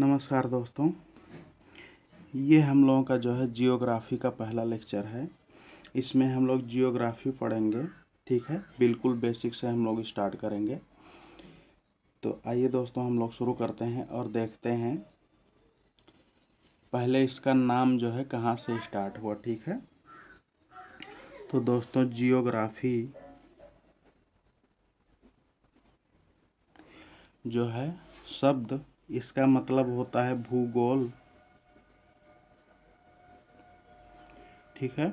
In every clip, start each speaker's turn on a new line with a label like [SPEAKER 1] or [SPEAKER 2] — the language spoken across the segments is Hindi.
[SPEAKER 1] नमस्कार दोस्तों, ये हम लोगों का जो है जियोग्राफी का पहला लेक्चर है। इसमें हम लोग जियोग्राफी पढ़ेंगे, ठीक है। बिल्कुल बेसिक से हम लोग स्टार्ट करेंगे। तो आइए दोस्तों, हम लोग शुरू करते हैं और देखते हैं पहले इसका नाम जो है कहाँ से स्टार्ट हुआ, ठीक है। तो दोस्तों, जियोग्राफी जो है शब्द, इसका मतलब होता है भूगोल, ठीक है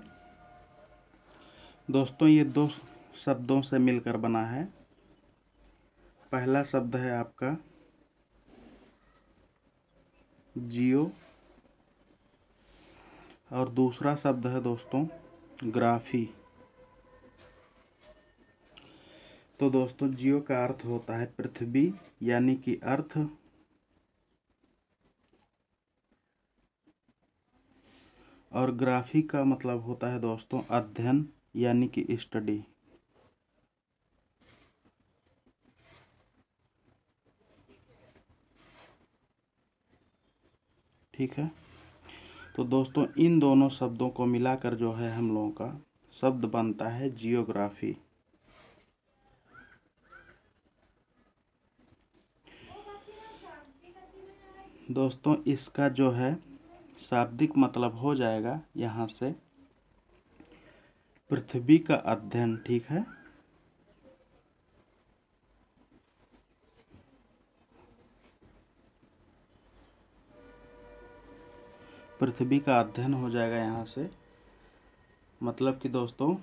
[SPEAKER 1] दोस्तों। ये दो शब्दों से मिलकर बना है। पहला शब्द है आपका जियो और दूसरा शब्द है दोस्तों ग्राफी। तो दोस्तों, जियो का अर्थ होता है पृथ्वी, यानी कि अर्थ, और ग्राफी का मतलब होता है दोस्तों अध्ययन, यानी कि स्टडी, ठीक है। तो दोस्तों, इन दोनों शब्दों को मिलाकर जो है हम लोगों का शब्द बनता है जियोग्राफी। दोस्तों, इसका जो है शाब्दिक मतलब हो जाएगा यहाँ से पृथ्वी का अध्ययन, ठीक है। पृथ्वी का अध्ययन हो जाएगा यहाँ से, मतलब कि दोस्तों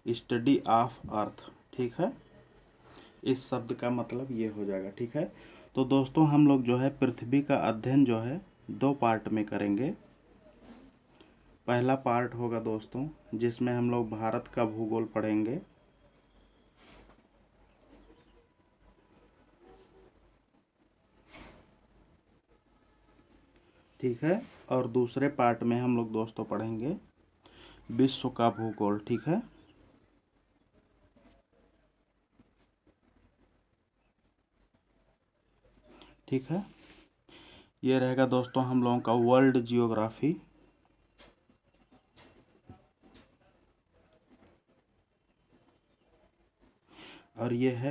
[SPEAKER 1] स्टडी ऑफ अर्थ, ठीक है। इस शब्द का मतलब ये हो जाएगा, ठीक है। तो दोस्तों, हम लोग जो है पृथ्वी का अध्ययन जो है दो पार्ट में करेंगे। पहला पार्ट होगा दोस्तों जिसमें हम लोग भारत का भूगोल पढ़ेंगे, ठीक है। और दूसरे पार्ट में हम लोग दोस्तों पढ़ेंगे विश्व का भूगोल, ठीक है। ठीक है, ये रहेगा दोस्तों हम लोगों का वर्ल्ड जियोग्राफी। और ये है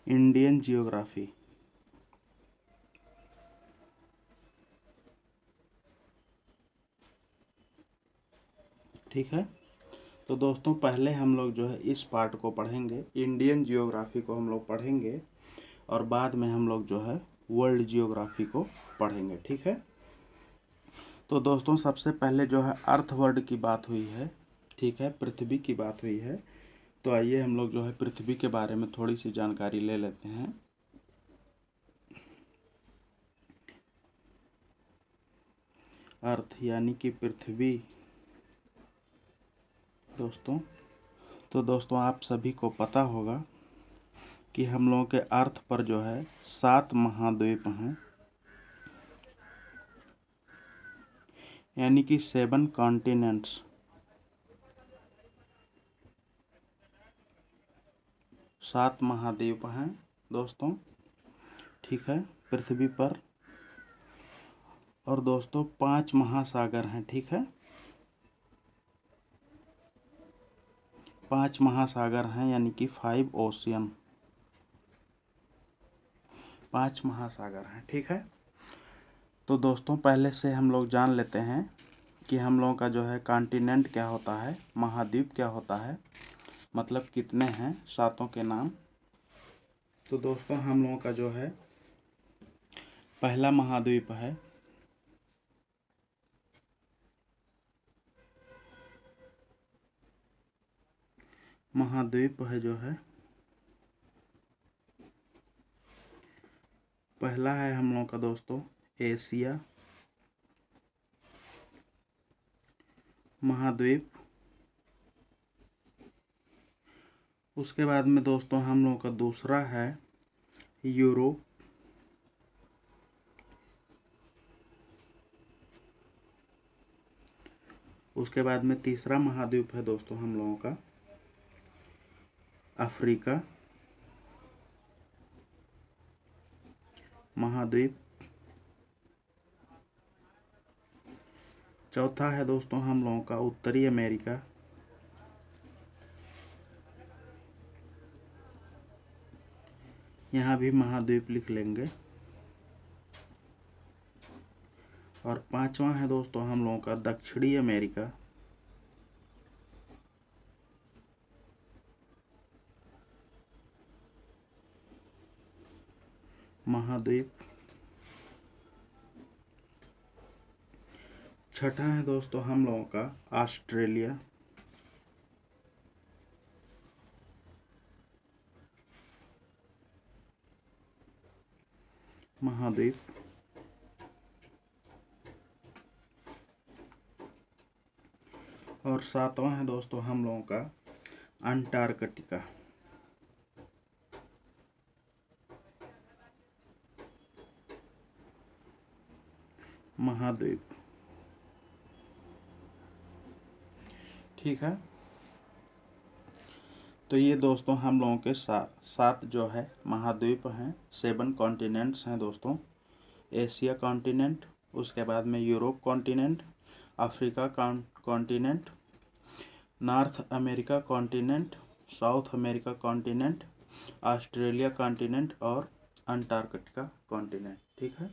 [SPEAKER 1] इंडियन जियोग्राफी, ठीक है। तो दोस्तों, पहले हम लोग जो है इस पार्ट को पढ़ेंगे, इंडियन जियोग्राफी को हम लोग पढ़ेंगे, और बाद में हम लोग जो है वर्ल्ड जियोग्राफी को पढ़ेंगे, ठीक है। तो दोस्तों, सबसे पहले जो है अर्थ वर्ड की बात हुई है, ठीक है, पृथ्वी की बात हुई है। तो आइए हम लोग जो है पृथ्वी के बारे में थोड़ी सी जानकारी ले लेते हैं। अर्थ यानी कि पृथ्वी दोस्तों, तो दोस्तों आप सभी को पता होगा कि हम लोगों के अर्थ पर जो है 7 महाद्वीप हैं, यानी कि 7 कॉन्टिनेंट्स, 7 महाद्वीप हैं दोस्तों, ठीक है, पृथ्वी पर। और दोस्तों 5 महासागर हैं, ठीक है। 5 महासागर हैं, यानी कि 5 ओशियन, 5 महासागर हैं, ठीक है। तो दोस्तों, पहले से हम लोग जान लेते हैं कि हम लोगों का जो है कॉन्टिनेंट क्या होता है, महाद्वीप क्या होता है, मतलब कितने हैं, सातों के नाम। तो दोस्तों, हम लोगों का जो है पहला महाद्वीप है महाद्वीप है जो है पहला है हम लोगों का दोस्तों एशिया महाद्वीप। उसके बाद में दोस्तों हम लोगों का दूसरा है यूरोप। उसके बाद में तीसरा महाद्वीप है दोस्तों हम लोगों का अफ्रीका महाद्वीप। चौथा है दोस्तों हम लोगों का उत्तरी अमेरिका। यहाँ भी महाद्वीप लिख लेंगे। और पांचवा है दोस्तों हम लोगों का दक्षिणी अमेरिका। महाद्वीप। छठा है दोस्तों हम लोगों का ऑस्ट्रेलिया। महाद्वीप। और सातवां है दोस्तों हम लोगों का अंटार्कटिका। महाद्वीप। ठीक है। तो ये दोस्तों हम लोगों के सात जो है महाद्वीप हैं, 7 कॉन्टिनेंट्स हैं दोस्तों। एशिया कॉन्टिनेंट, उसके बाद में Europe continent, Africa continent, north America continent, south America continent, Australia continent और अंटार्कटिका कॉन्टिनेंट। ठीक है।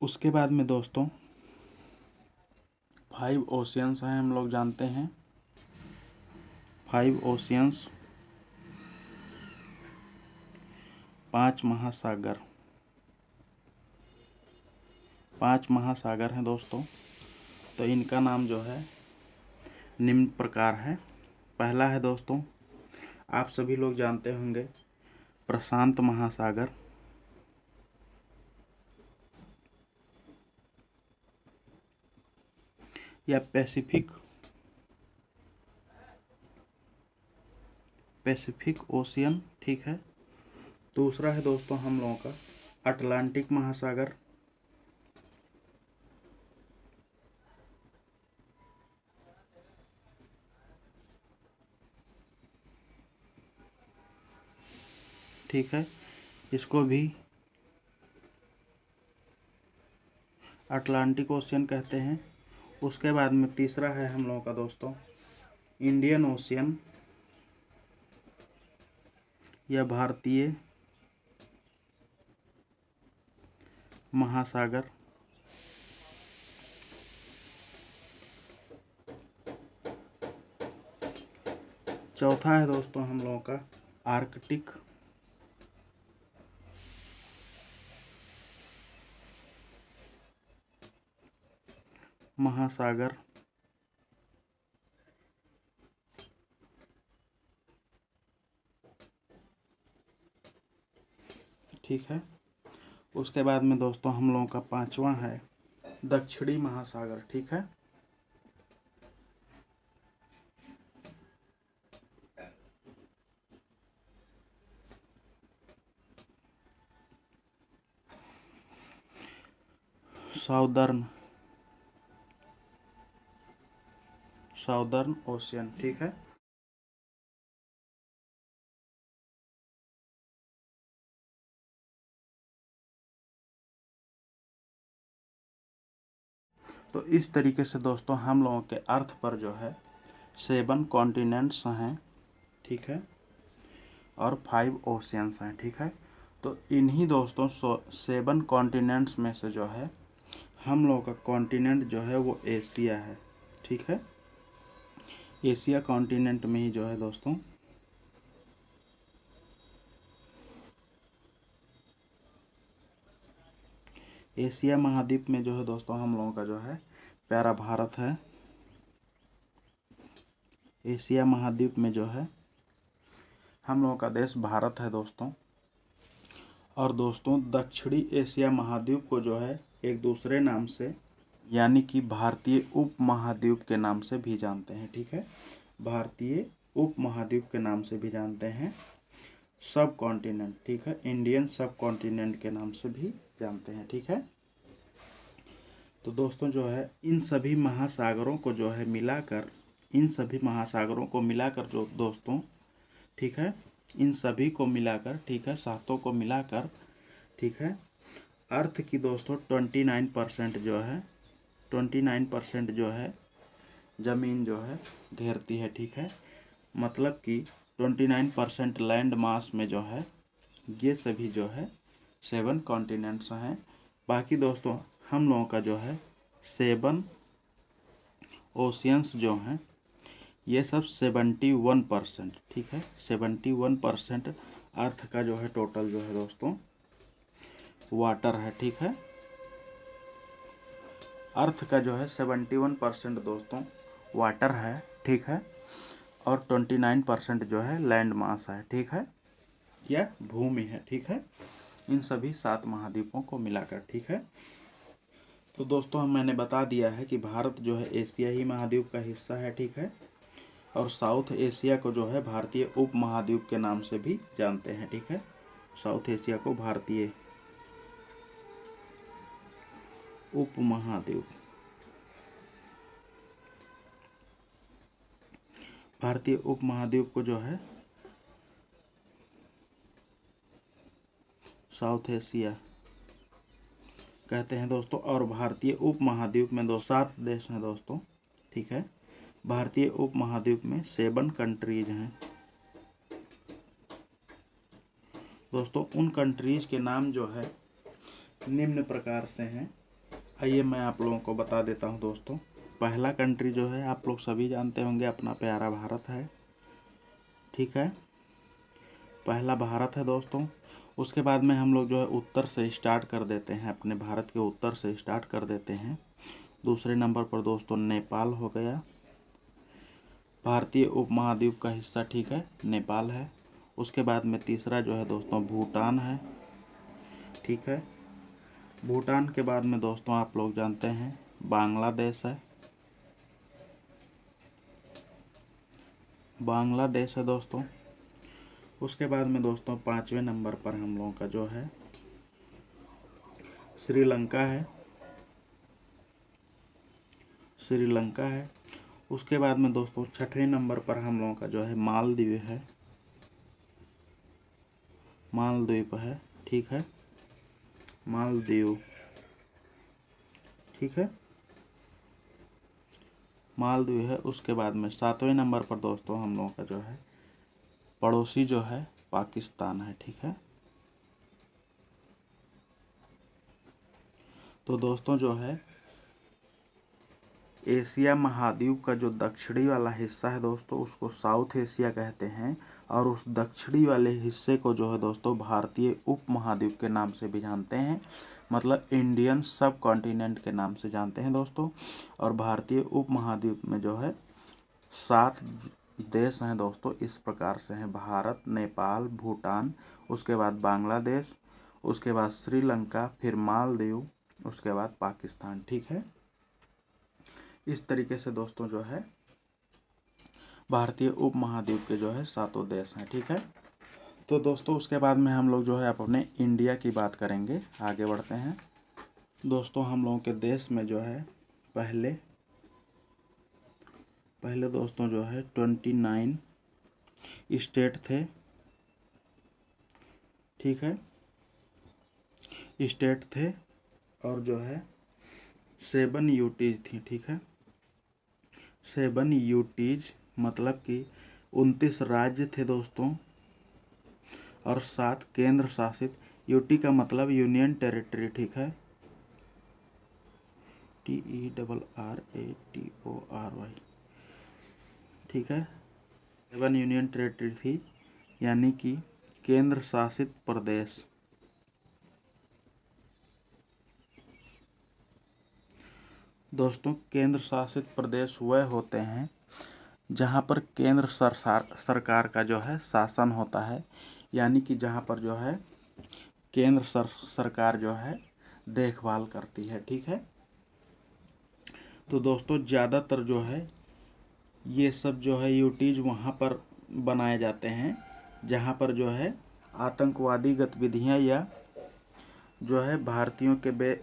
[SPEAKER 1] उसके बाद में दोस्तों 5 ओशियंस हैं, हम लोग जानते हैं 5 ओशियंस, 5 महासागर। 5 महासागर हैं दोस्तों। तो इनका नाम जो है निम्न प्रकार है। पहला है दोस्तों, आप सभी लोग जानते होंगे, प्रशांत महासागर। या पैसिफिक ओशियन। ठीक है। दूसरा है दोस्तों हम लोगों का अटलांटिक महासागर। ठीक है, इसको भी अटलांटिक ओशियन कहते हैं। उसके बाद में तीसरा है हम लोगों का दोस्तों इंडियन ओशियन या भारतीय महासागर। चौथा है दोस्तों हम लोगों का आर्कटिक महासागर। ठीक है। उसके बाद में दोस्तों हम लोगों का पांचवा है दक्षिणी महासागर। ठीक है। Southern ocean. ठीक है। तो इस तरीके से दोस्तों हम लोगों के अर्थ पर जो है 7 कॉन्टिनेंट्स हैं। ठीक है। और 5 ओशियंस हैं। ठीक है। तो इन्हीं दोस्तों 7 कॉन्टिनेंट्स में से जो है हम लोगों का कॉन्टिनेंट जो है वो एशिया है। ठीक है। एशिया कॉन्टिनेंट में ही जो है दोस्तों एशिया महाद्वीप में जो है दोस्तों हम लोगों का जो है प्यारा भारत है। एशिया महाद्वीप में जो है हम लोगों का देश भारत है दोस्तों। और दोस्तों दक्षिणी एशिया महाद्वीप को जो है एक दूसरे नाम से यानी कि भारतीय उप महाद्वीप के नाम से भी जानते हैं। ठीक है। भारतीय उप महाद्वीप के नाम से भी जानते हैं। सब कॉन्टिनेंट। ठीक है। इंडियन सब कॉन्टिनेंट के नाम से भी जानते हैं। ठीक है। तो दोस्तों जो है इन सभी महासागरों को जो है मिलाकर इन सभी महासागरों को मिलाकर जो दोस्तों, ठीक है, इन सभी को मिलाकर, ठीक है, सातों को मिलाकर, ठीक है, अर्थ की दोस्तों 29% जो है, 29% जो है ज़मीन जो है घेरती है, ठीक है। मतलब कि 29% लैंड मास में जो है ये सभी जो है 7 कॉन्टिनेंट्स हैं। बाकी दोस्तों हम लोगों का जो है 7 ओशियंस जो हैं ये सब 71%, ठीक है, 71% अर्थ का जो है टोटल जो है दोस्तों वाटर है, ठीक है। अर्थ का जो है 71% दोस्तों वाटर है, ठीक है, और 29% जो है लैंड मास है, ठीक है, या भूमि है, ठीक है, इन सभी 7 महाद्वीपों को मिलाकर, ठीक है। तो दोस्तों मैंने बता दिया है कि भारत जो है एशिया ही महाद्वीप का हिस्सा है, ठीक है, और साउथ एशिया को जो है भारतीय उप महाद्वीप के नाम से भी जानते हैं, ठीक है। साउथ एशिया को भारतीय उप महाद्वीप, भारतीय उप महाद्वीप को जो है साउथ एशिया कहते हैं दोस्तों। और भारतीय उप महाद्वीप में 7 देश हैं दोस्तों, ठीक है। भारतीय उप महाद्वीप में 7 कंट्रीज हैं दोस्तों। उन कंट्रीज के नाम जो है निम्न प्रकार से हैं, आइए मैं आप लोगों को बता देता हूं दोस्तों। पहला कंट्री जो है आप लोग सभी जानते होंगे, अपना प्यारा भारत है, ठीक है, पहला भारत है दोस्तों। उसके बाद में हम लोग जो है उत्तर से स्टार्ट कर देते हैं, अपने भारत के उत्तर से स्टार्ट कर देते हैं। दूसरे नंबर पर दोस्तों नेपाल हो गया, भारतीय उप महाद्वीप का हिस्सा, ठीक है, नेपाल है। उसके बाद में तीसरा जो है दोस्तों भूटान है, ठीक है। भूटान के बाद में दोस्तों आप लोग जानते हैं बांग्लादेश है, बांग्लादेश है दोस्तों। उसके बाद में दोस्तों 5वें नंबर पर हम लोगों का जो है श्रीलंका है, श्रीलंका है। उसके बाद में दोस्तों 6वें नंबर पर हम लोगों का जो है मालदीव है, मालदीव है, ठीक है, मालदीव, ठीक है, मालदीव है। उसके बाद में 7वें नंबर पर दोस्तों हम लोगों का जो है पड़ोसी जो है पाकिस्तान है, ठीक है। तो दोस्तों जो है एशिया महाद्वीप का जो दक्षिणी वाला हिस्सा है दोस्तों उसको साउथ एशिया कहते हैं, और उस दक्षिणी वाले हिस्से को जो है दोस्तों भारतीय उप महाद्वीप के नाम से भी जानते हैं, मतलब इंडियन सब कॉन्टिनेंट के नाम से जानते हैं दोस्तों। और भारतीय उप महाद्वीप में जो है 7 देश हैं दोस्तों, इस प्रकार से हैं भारत, नेपाल, भूटान, उसके बाद बांग्लादेश, उसके बाद श्रीलंका, फिर मालदीव, उसके बाद पाकिस्तान, ठीक है। इस तरीके से दोस्तों जो है भारतीय उप महाद्वीप के जो है 7 देश हैं, ठीक है। तो दोस्तों उसके बाद में हम लोग जो है अपने इंडिया की बात करेंगे, आगे बढ़ते हैं दोस्तों। हम लोगों के देश में जो है पहले दोस्तों जो है 29 स्टेट थे, ठीक है, स्टेट थे, और जो है 7 यूटीज थी, ठीक है, 7 यूटीज मतलब कि 29 राज्य थे दोस्तों, और 7 केंद्र शासित, यूटी का मतलब यूनियन टेरिटरी, ठीक है, TERRATORY, ठीक है, 7 यूनियन टेरिटरी थी, यानी कि केंद्र शासित प्रदेश। दोस्तों केंद्र शासित प्रदेश वह होते हैं जहाँ पर केंद्र सरकार का जो है शासन होता है, यानी कि जहाँ पर जो है केंद्र सरकार जो है देखभाल करती है, ठीक है। तो दोस्तों ज़्यादातर जो है ये सब जो है यूटीज वहाँ पर बनाए जाते हैं जहाँ पर जो है आतंकवादी गतिविधियाँ या जो है भारतीयों के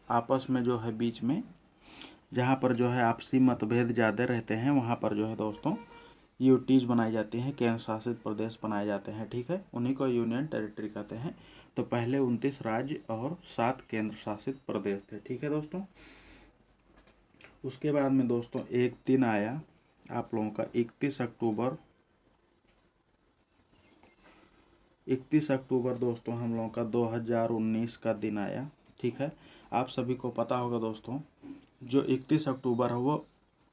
[SPEAKER 1] आपस में जो है बीच में जहाँ पर जो है आपसी मतभेद ज़्यादा रहते हैं वहाँ पर जो है दोस्तों यूटीज बनाई जाती हैं, केंद्र शासित प्रदेश बनाए जाते हैं। ठीक है, उन्हीं को यूनियन टेरिटरी कहते हैं। तो पहले 29 राज्य और 7 केंद्र शासित प्रदेश थे। ठीक है दोस्तों, उसके बाद में दोस्तों एक दिन आया आप लोगों का 31 अक्टूबर। 31 अक्टूबर दोस्तों हम लोगों का 2019 का दिन आया। ठीक है, आप सभी को पता होगा दोस्तों, जो 31 अक्टूबर है वो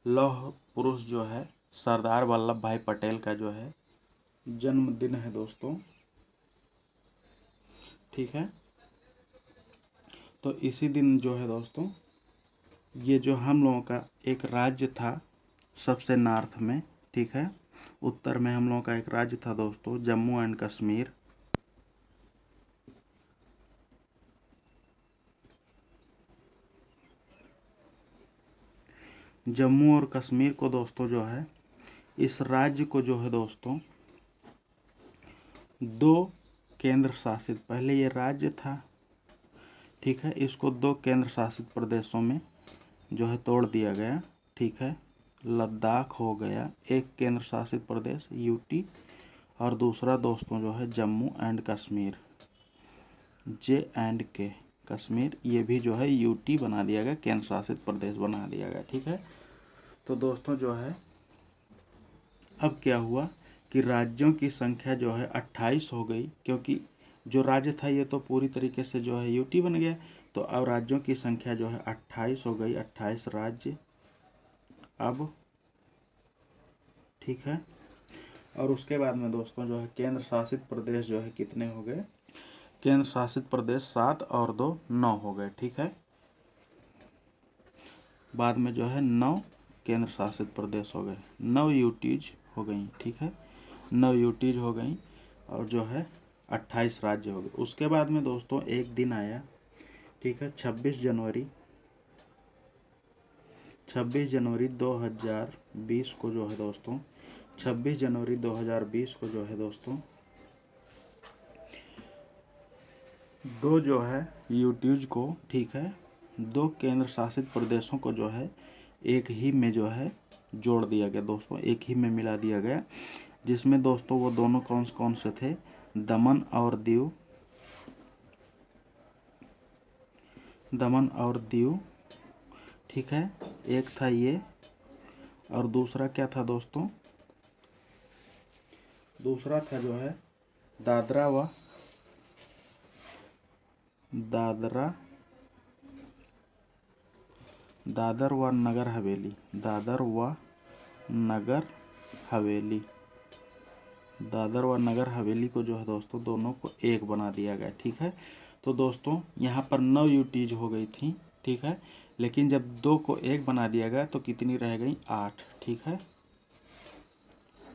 [SPEAKER 1] लौह पुरुष जो है सरदार वल्लभ भाई पटेल का जो है जन्मदिन है दोस्तों। ठीक है, तो इसी दिन जो है दोस्तों ये जो हम लोगों का एक राज्य था सबसे नॉर्थ में, ठीक है, उत्तर में हम लोगों का एक राज्य था दोस्तों जम्मू एंड कश्मीर। जम्मू और कश्मीर को दोस्तों जो है इस राज्य को जो है दोस्तों दो केंद्र शासित, पहले ये राज्य था, ठीक है, इसको दो केंद्र शासित प्रदेशों में जो है तोड़ दिया गया। ठीक है, लद्दाख हो गया एक केंद्र शासित प्रदेश यूटी, और दूसरा दोस्तों जो है जम्मू एंड कश्मीर J&K कश्मीर, ये भी जो है यूटी बना दिया गया, केंद्र शासित प्रदेश बना दिया गया। ठीक है, तो दोस्तों जो है अब क्या हुआ कि राज्यों की संख्या जो है 28 हो गई, क्योंकि जो राज्य था ये तो पूरी तरीके से जो है यूटी बन गया, तो अब राज्यों की संख्या जो है 28 हो गई, 28 राज्य अब। ठीक है, और उसके बाद में दोस्तों जो है केंद्र शासित प्रदेश जो है कितने हो गए, केंद्र शासित प्रदेश 7 और 2 9 हो गए। ठीक है, बाद में जो है 9 केंद्र शासित प्रदेश हो गए, 9 यूटीज हो गई। ठीक है, 9 यूटीज हो गई और जो है 28 राज्य हो गए। उसके बाद में दोस्तों एक दिन आया, ठीक है, 26 जनवरी 2020 को जो है दोस्तों 26 जनवरी 2020 को जो है दोस्तों दो जो है यूटीज को, ठीक है, दो केंद्र शासित प्रदेशों को जो है एक ही में जो है जोड़ दिया गया दोस्तों, एक ही में मिला दिया गया, जिसमें दोस्तों वो दोनों कौन कौन से थे, दमन और दीव, दमन और दीव। ठीक है, एक था ये, और दूसरा क्या था दोस्तों, दूसरा था जो है दादरा व दादर व नगर हवेली, दादर व नगर हवेली, दादर व नगर हवेली को जो है दोस्तों दोनों को एक बना दिया गया। ठीक है, तो दोस्तों यहाँ पर 9 यूटीज हो गई थी। ठीक है, लेकिन जब दो को एक बना दिया गया तो कितनी रह गई, 8। ठीक है,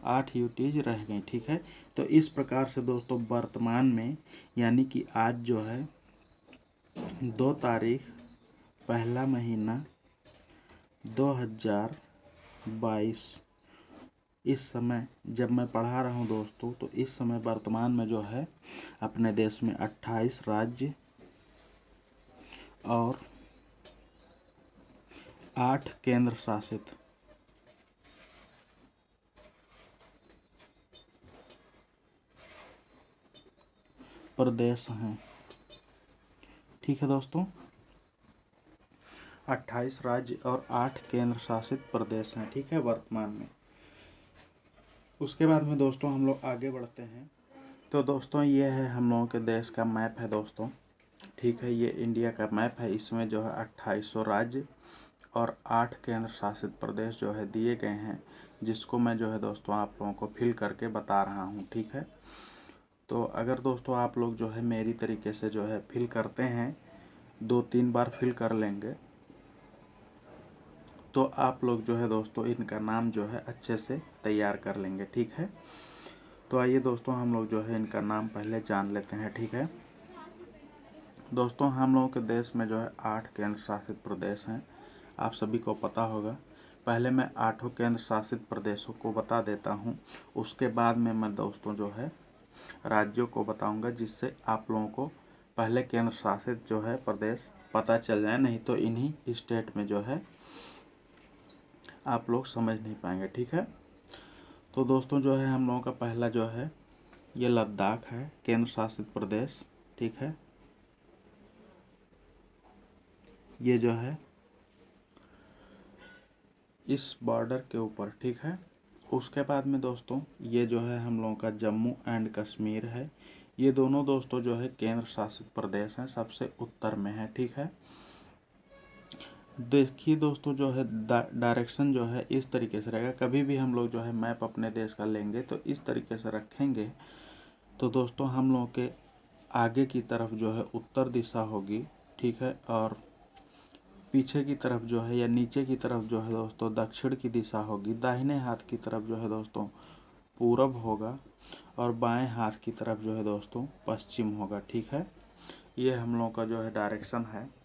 [SPEAKER 1] 8 यूटीज रह गई। ठीक है, तो इस प्रकार से दोस्तों वर्तमान में यानी कि आज जो है 2 तारीख पहला महीना 2022, इस समय जब मैं पढ़ा रहा हूँ दोस्तों, तो इस समय वर्तमान में जो है अपने देश में 28 राज्य और 8 केंद्र शासित प्रदेश हैं। ठीक है दोस्तों, 28 राज्य और 8 केंद्र शासित प्रदेश हैं। ठीक है, वर्तमान में। उसके बाद में दोस्तों हम लोग आगे बढ़ते हैं। तो दोस्तों ये है हम लोगों के देश का मैप है दोस्तों। ठीक है, ये इंडिया का मैप है, इसमें जो है 2800 राज्य और 8 केंद्र शासित प्रदेश जो है दिए गए हैं, जिसको मैं जो है दोस्तों आप लोगों को फिल करके बता रहा हूँ। ठीक है, तो अगर दोस्तों आप लोग जो है मेरी तरीके से जो है फिल करते हैं, 2-3 बार फिल कर लेंगे, तो आप लोग जो है दोस्तों इनका नाम जो है अच्छे से तैयार कर लेंगे। ठीक है, तो आइए दोस्तों हम लोग जो है इनका नाम पहले जान लेते हैं। ठीक है दोस्तों, हम लोगों के देश में जो है 8 केंद्र शासित प्रदेश हैं, आप सभी को पता होगा। पहले मैं 8 केंद्र शासित प्रदेशों को बता देता हूं, उसके बाद में मैं दोस्तों जो है राज्यों को बताऊंगा, जिससे आप लोगों को पहले केंद्र शासित जो है प्रदेश पता चल जाए, नहीं तो इन्हीं स्टेट में जो है आप लोग समझ नहीं पाएंगे। ठीक है, तो दोस्तों जो है हम लोगों का पहला जो है ये लद्दाख है, केंद्र शासित प्रदेश। ठीक है, ये जो है इस बॉर्डर के ऊपर। ठीक है, उसके बाद में दोस्तों ये जो है हम लोगों का जम्मू एंड कश्मीर है। ये दोनों दोस्तों जो है केंद्र शासित प्रदेश हैं, सबसे उत्तर में है। ठीक है, देखिए दोस्तों जो है डायरेक्शन जो है इस तरीके से रहेगा। कभी भी हम लोग जो है मैप अपने देश का लेंगे तो इस तरीके से रखेंगे, तो दोस्तों हम लोगों के आगे की तरफ जो है उत्तर दिशा होगी। ठीक है, और पीछे की तरफ जो है या नीचे की तरफ जो है दोस्तों दक्षिण की दिशा होगी। दाहिने हाथ की तरफ जो है दोस्तों पूरब होगा और बाएं हाथ की तरफ जो है दोस्तों पश्चिम होगा। ठीक है, ये हम लोगों का जो है डायरेक्शन है।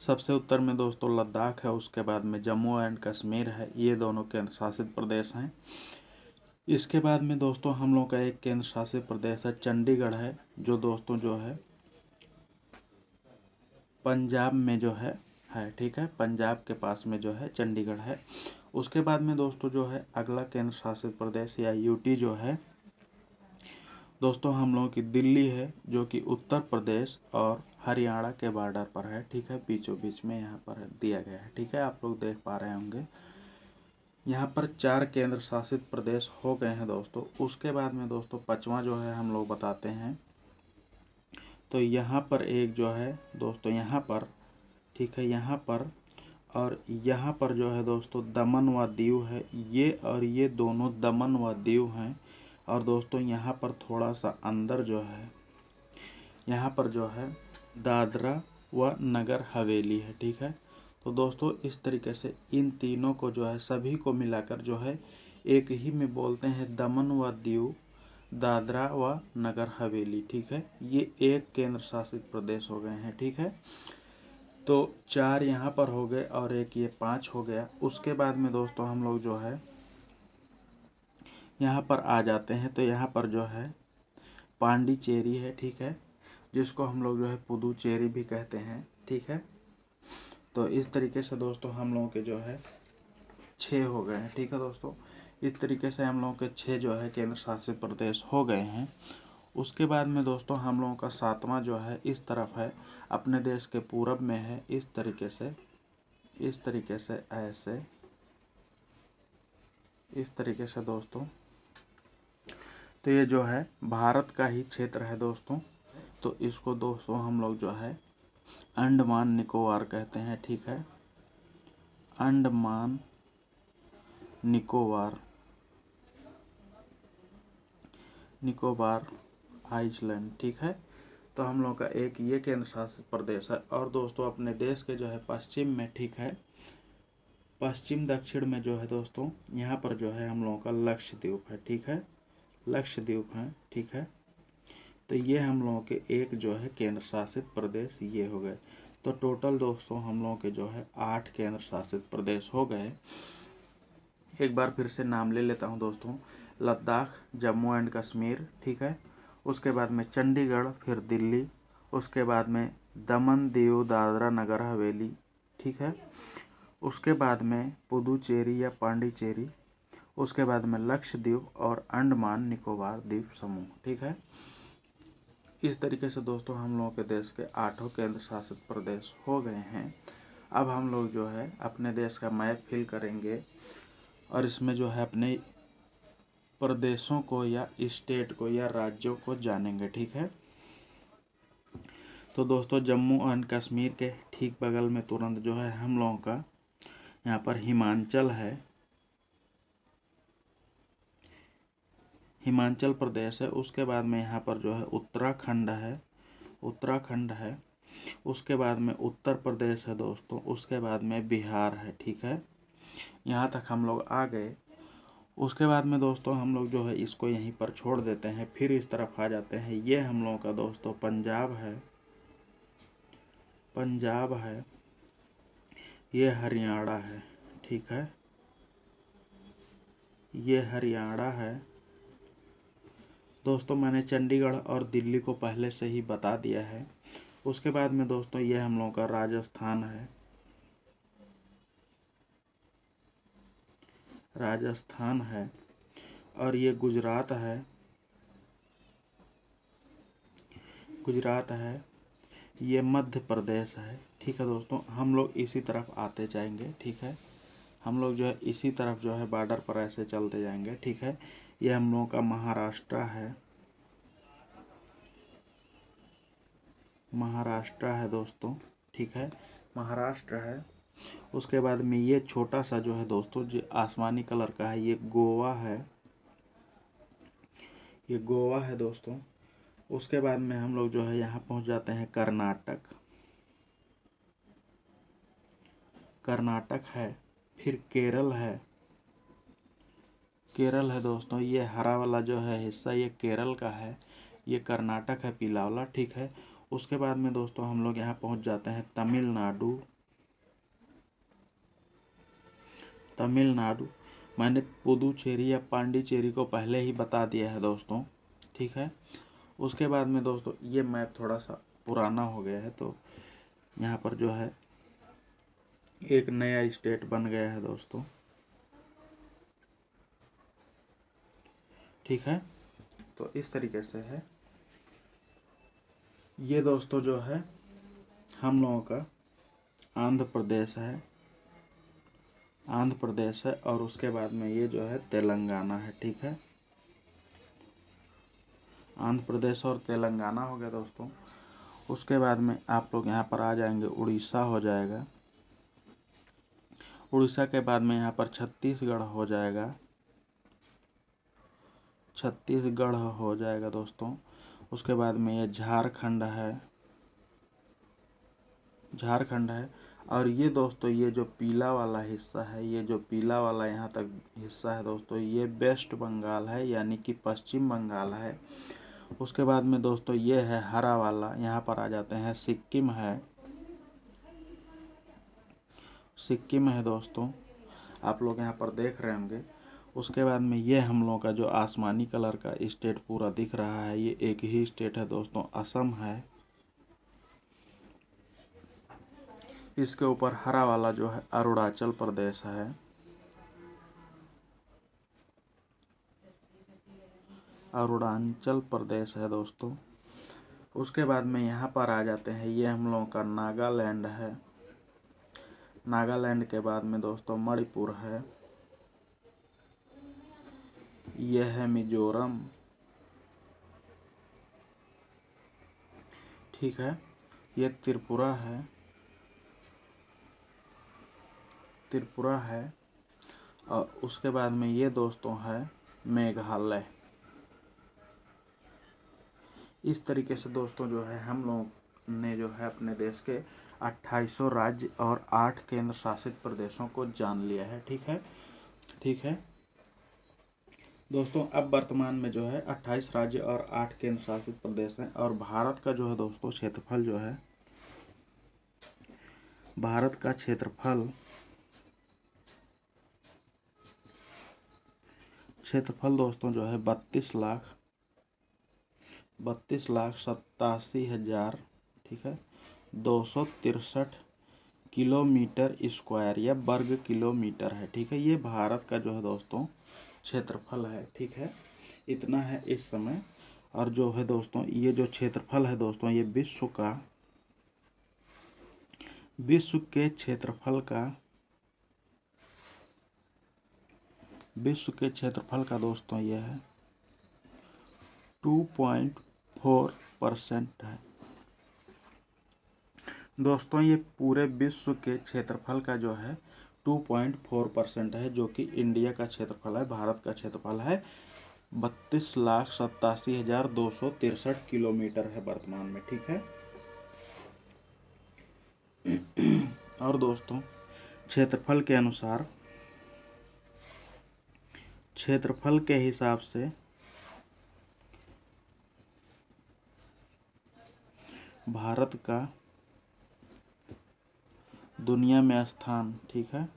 [SPEAKER 1] सबसे उत्तर में दोस्तों लद्दाख है, उसके बाद में जम्मू एंड कश्मीर है, ये दोनों केंद्र शासित प्रदेश हैं। इसके बाद में दोस्तों हम लोग का एक केंद्र शासित प्रदेश है चंडीगढ़ है, जो दोस्तों जो है पंजाब में जो है। ठीक है, पंजाब के पास में जो है चंडीगढ़ है। उसके बाद में दोस्तों जो है अगला केंद्र शासित प्रदेश या यूटी जो है दोस्तों हम लोगों की दिल्ली है, जो कि उत्तर प्रदेश और हरियाणा के बॉर्डर पर है। ठीक है, बीचों बीच में यहाँ पर दिया गया है। ठीक है, आप लोग देख पा रहे होंगे यहाँ पर 4 केंद्र शासित प्रदेश हो गए हैं दोस्तों। उसके बाद में दोस्तों 5वां जो है हम लोग बताते हैं, तो यहाँ पर एक जो है दोस्तों यहाँ पर, ठीक है, यहाँ पर और यहाँ पर जो है दोस्तों दमन व दीव है। ये और ये दोनों दमन व दीव हैं। और दोस्तों यहाँ पर थोड़ा सा अंदर जो है यहाँ पर जो है दादरा व नगर हवेली है। ठीक है, तो दोस्तों इस तरीके से इन तीनों को जो है सभी को मिलाकर जो है एक ही में बोलते हैं दमन व दीव, दादरा व नगर हवेली। ठीक है, ये एक केंद्र शासित प्रदेश हो गए हैं। ठीक है, तो 4 यहाँ पर हो गए और एक ये 5 हो गया। उसके बाद में दोस्तों हम लोग जो है यहाँ पर आ जाते हैं, तो यहाँ पर जो है पांडिचेरी है। ठीक है, जिसको हम लोग जो है पुदुचेरी भी कहते हैं। ठीक है, तो इस तरीके से दोस्तों हम लोगों के जो है 6 हो गए हैं। ठीक है दोस्तों, इस तरीके से हम लोगों के 6 जो है केंद्र शासित प्रदेश हो गए हैं। उसके बाद में दोस्तों हम लोगों का 7वां जो है इस तरफ है, अपने देश के पूरब में है। इस तरीके से ऐसे इस तरीके से दोस्तों, तो ये जो है भारत का ही क्षेत्र है दोस्तों। तो इसको दोस्तों हम लोग जो है अंडमान निकोबार कहते हैं। ठीक है, अंडमान निकोबार आइसलैंड। ठीक है, तो हम लोग का एक ये केंद्र शासित प्रदेश है। और दोस्तों अपने देश के जो है पश्चिम में, ठीक है, पश्चिम दक्षिण में जो है दोस्तों यहाँ पर जो है हम लोगों का लक्षद्वीप है। ठीक है, लक्षद्वीप है। ठीक है, तो ये हम लोगों के एक जो है केंद्र शासित प्रदेश ये हो गए। तो टोटल दोस्तों हम लोगों के जो है 8 केंद्र शासित प्रदेश हो गए। एक बार फिर से नाम ले लेता हूँ दोस्तों, लद्दाख, जम्मू एंड कश्मीर। ठीक है, उसके बाद में चंडीगढ़, फिर दिल्ली, उसके बाद में दमन दीव दादरा नगर हवेली। ठीक है, उसके बाद में पुदुचेरी या पांडिचेरी, उसके बाद में लक्षद्वीप और अंडमान निकोबार द्वीप समूह। ठीक है, इस तरीके से दोस्तों हम लोगों के देश के 8 केंद्र शासित प्रदेश हो गए हैं। अब हम लोग जो है अपने देश का मैप फिल करेंगे और इसमें जो है अपने प्रदेशों को या स्टेट को या राज्यों को जानेंगे। ठीक है, तो दोस्तों जम्मू एंड कश्मीर के ठीक बगल में तुरंत जो है हम लोगों का यहाँ पर हिमाचल है, हिमाचल प्रदेश है। उसके बाद में यहाँ पर जो है उत्तराखंड है। उसके बाद में उत्तर प्रदेश है दोस्तों। उसके बाद में बिहार है। ठीक है, यहाँ तक हम लोग आ गए। उसके बाद में दोस्तों हम लोग जो है इसको यहीं पर छोड़ देते हैं, फिर इस तरफ आ जाते हैं। ये हम लोगों का दोस्तों पंजाब है, ये हरियाणा है। ठीक है, ये हरियाणा है दोस्तों। मैंने चंडीगढ़ और दिल्ली को पहले से ही बता दिया है। उसके बाद में दोस्तों ये हम लोगों का राजस्थान है, राजस्थान है, और ये गुजरात है, गुजरात है, ये मध्य प्रदेश है। ठीक है दोस्तों, हम लोग इसी तरफ आते जाएंगे। ठीक है, हम लोग जो है इसी तरफ जो है बॉर्डर पर ऐसे चलते जाएंगे। ठीक है, ये हम लोगों का महाराष्ट्र है, महाराष्ट्र है दोस्तों। ठीक है, महाराष्ट्र है। उसके बाद में ये छोटा सा जो है दोस्तों, जो आसमानी कलर का है, ये गोवा है, ये गोवा है दोस्तों। उसके बाद में हम लोग जो है यहाँ पहुँच जाते हैं कर्नाटक, कर्नाटक है। फिर केरल है, केरल है दोस्तों। ये हरा वाला जो है हिस्सा ये केरल का है, ये कर्नाटक है पीला वाला। ठीक है, उसके बाद में दोस्तों हम लोग यहाँ पहुँच जाते हैं तमिलनाडु, तमिलनाडु। मैंने पुदुचेरी या पांडिचेरी को पहले ही बता दिया है दोस्तों। ठीक है, उसके बाद में दोस्तों ये मैप थोड़ा सा पुराना हो गया है, तो यहाँ पर जो है एक नया स्टेट बन गया है दोस्तों। ठीक है, तो इस तरीके से है ये दोस्तों। जो है हम लोगों का आंध्र प्रदेश है, आंध्र प्रदेश है, और उसके बाद में ये जो है तेलंगाना है। ठीक है, आंध्र प्रदेश और तेलंगाना हो गया दोस्तों। उसके बाद में आप लोग यहाँ पर आ जाएंगे, उड़ीसा हो जाएगा। उड़ीसा के बाद में यहाँ पर छत्तीसगढ़ हो जाएगा, छत्तीसगढ़ हो जाएगा दोस्तों। उसके बाद में ये झारखंड है, झारखंड है। और ये दोस्तों ये जो पीला वाला हिस्सा है, ये जो पीला वाला यहाँ तक हिस्सा है दोस्तों, ये वेस्ट बंगाल है, यानी कि पश्चिम बंगाल है। उसके बाद में दोस्तों ये है हरा वाला, यहाँ पर आ जाते हैं सिक्किम है, सिक्किम है दोस्तों, आप लोग यहाँ पर देख रहे होंगे। उसके बाद में ये हम लोगों का जो आसमानी कलर का स्टेट पूरा दिख रहा है, ये एक ही स्टेट है दोस्तों, असम है। इसके ऊपर हरा वाला जो है अरुणाचल प्रदेश है, अरुणाचल प्रदेश है दोस्तों। उसके बाद में यहाँ पर आ जाते हैं, ये हम लोगों का नागालैंड है, नागालैंड के बाद में दोस्तों मणिपुर है, यह है मिजोरम। ठीक है, ये त्रिपुरा है, त्रिपुरा है। और उसके बाद में ये दोस्तों है मेघालय। इस तरीके से दोस्तों जो है हम लोग ने जो है अपने देश के 2800 राज्य और 8 केंद्र शासित प्रदेशों को जान लिया है। ठीक है, ठीक है दोस्तों, अब वर्तमान में जो है 28 राज्य और 8 केंद्र शासित प्रदेश हैं। और भारत का जो है दोस्तों क्षेत्रफल जो है, भारत का क्षेत्रफल, क्षेत्रफल दोस्तों जो है 32,87,000, ठीक है, 263 किलोमीटर स्क्वायर या वर्ग किलोमीटर है। ठीक है, ये भारत का जो है दोस्तों क्षेत्रफल है। ठीक है, इतना है इस समय। और जो है दोस्तों ये जो क्षेत्रफल है दोस्तों, ये विश्व के क्षेत्रफल का, विश्व के क्षेत्रफल का दोस्तों ये है 2.4% है दोस्तों। ये पूरे विश्व के क्षेत्रफल का जो है 2.4% है, जो कि इंडिया का क्षेत्रफल है, भारत का क्षेत्रफल है 32,87,263 किलोमीटर है वर्तमान में। ठीक है, और दोस्तों क्षेत्रफल के अनुसार, क्षेत्रफल के हिसाब से भारत का दुनिया में स्थान, ठीक है,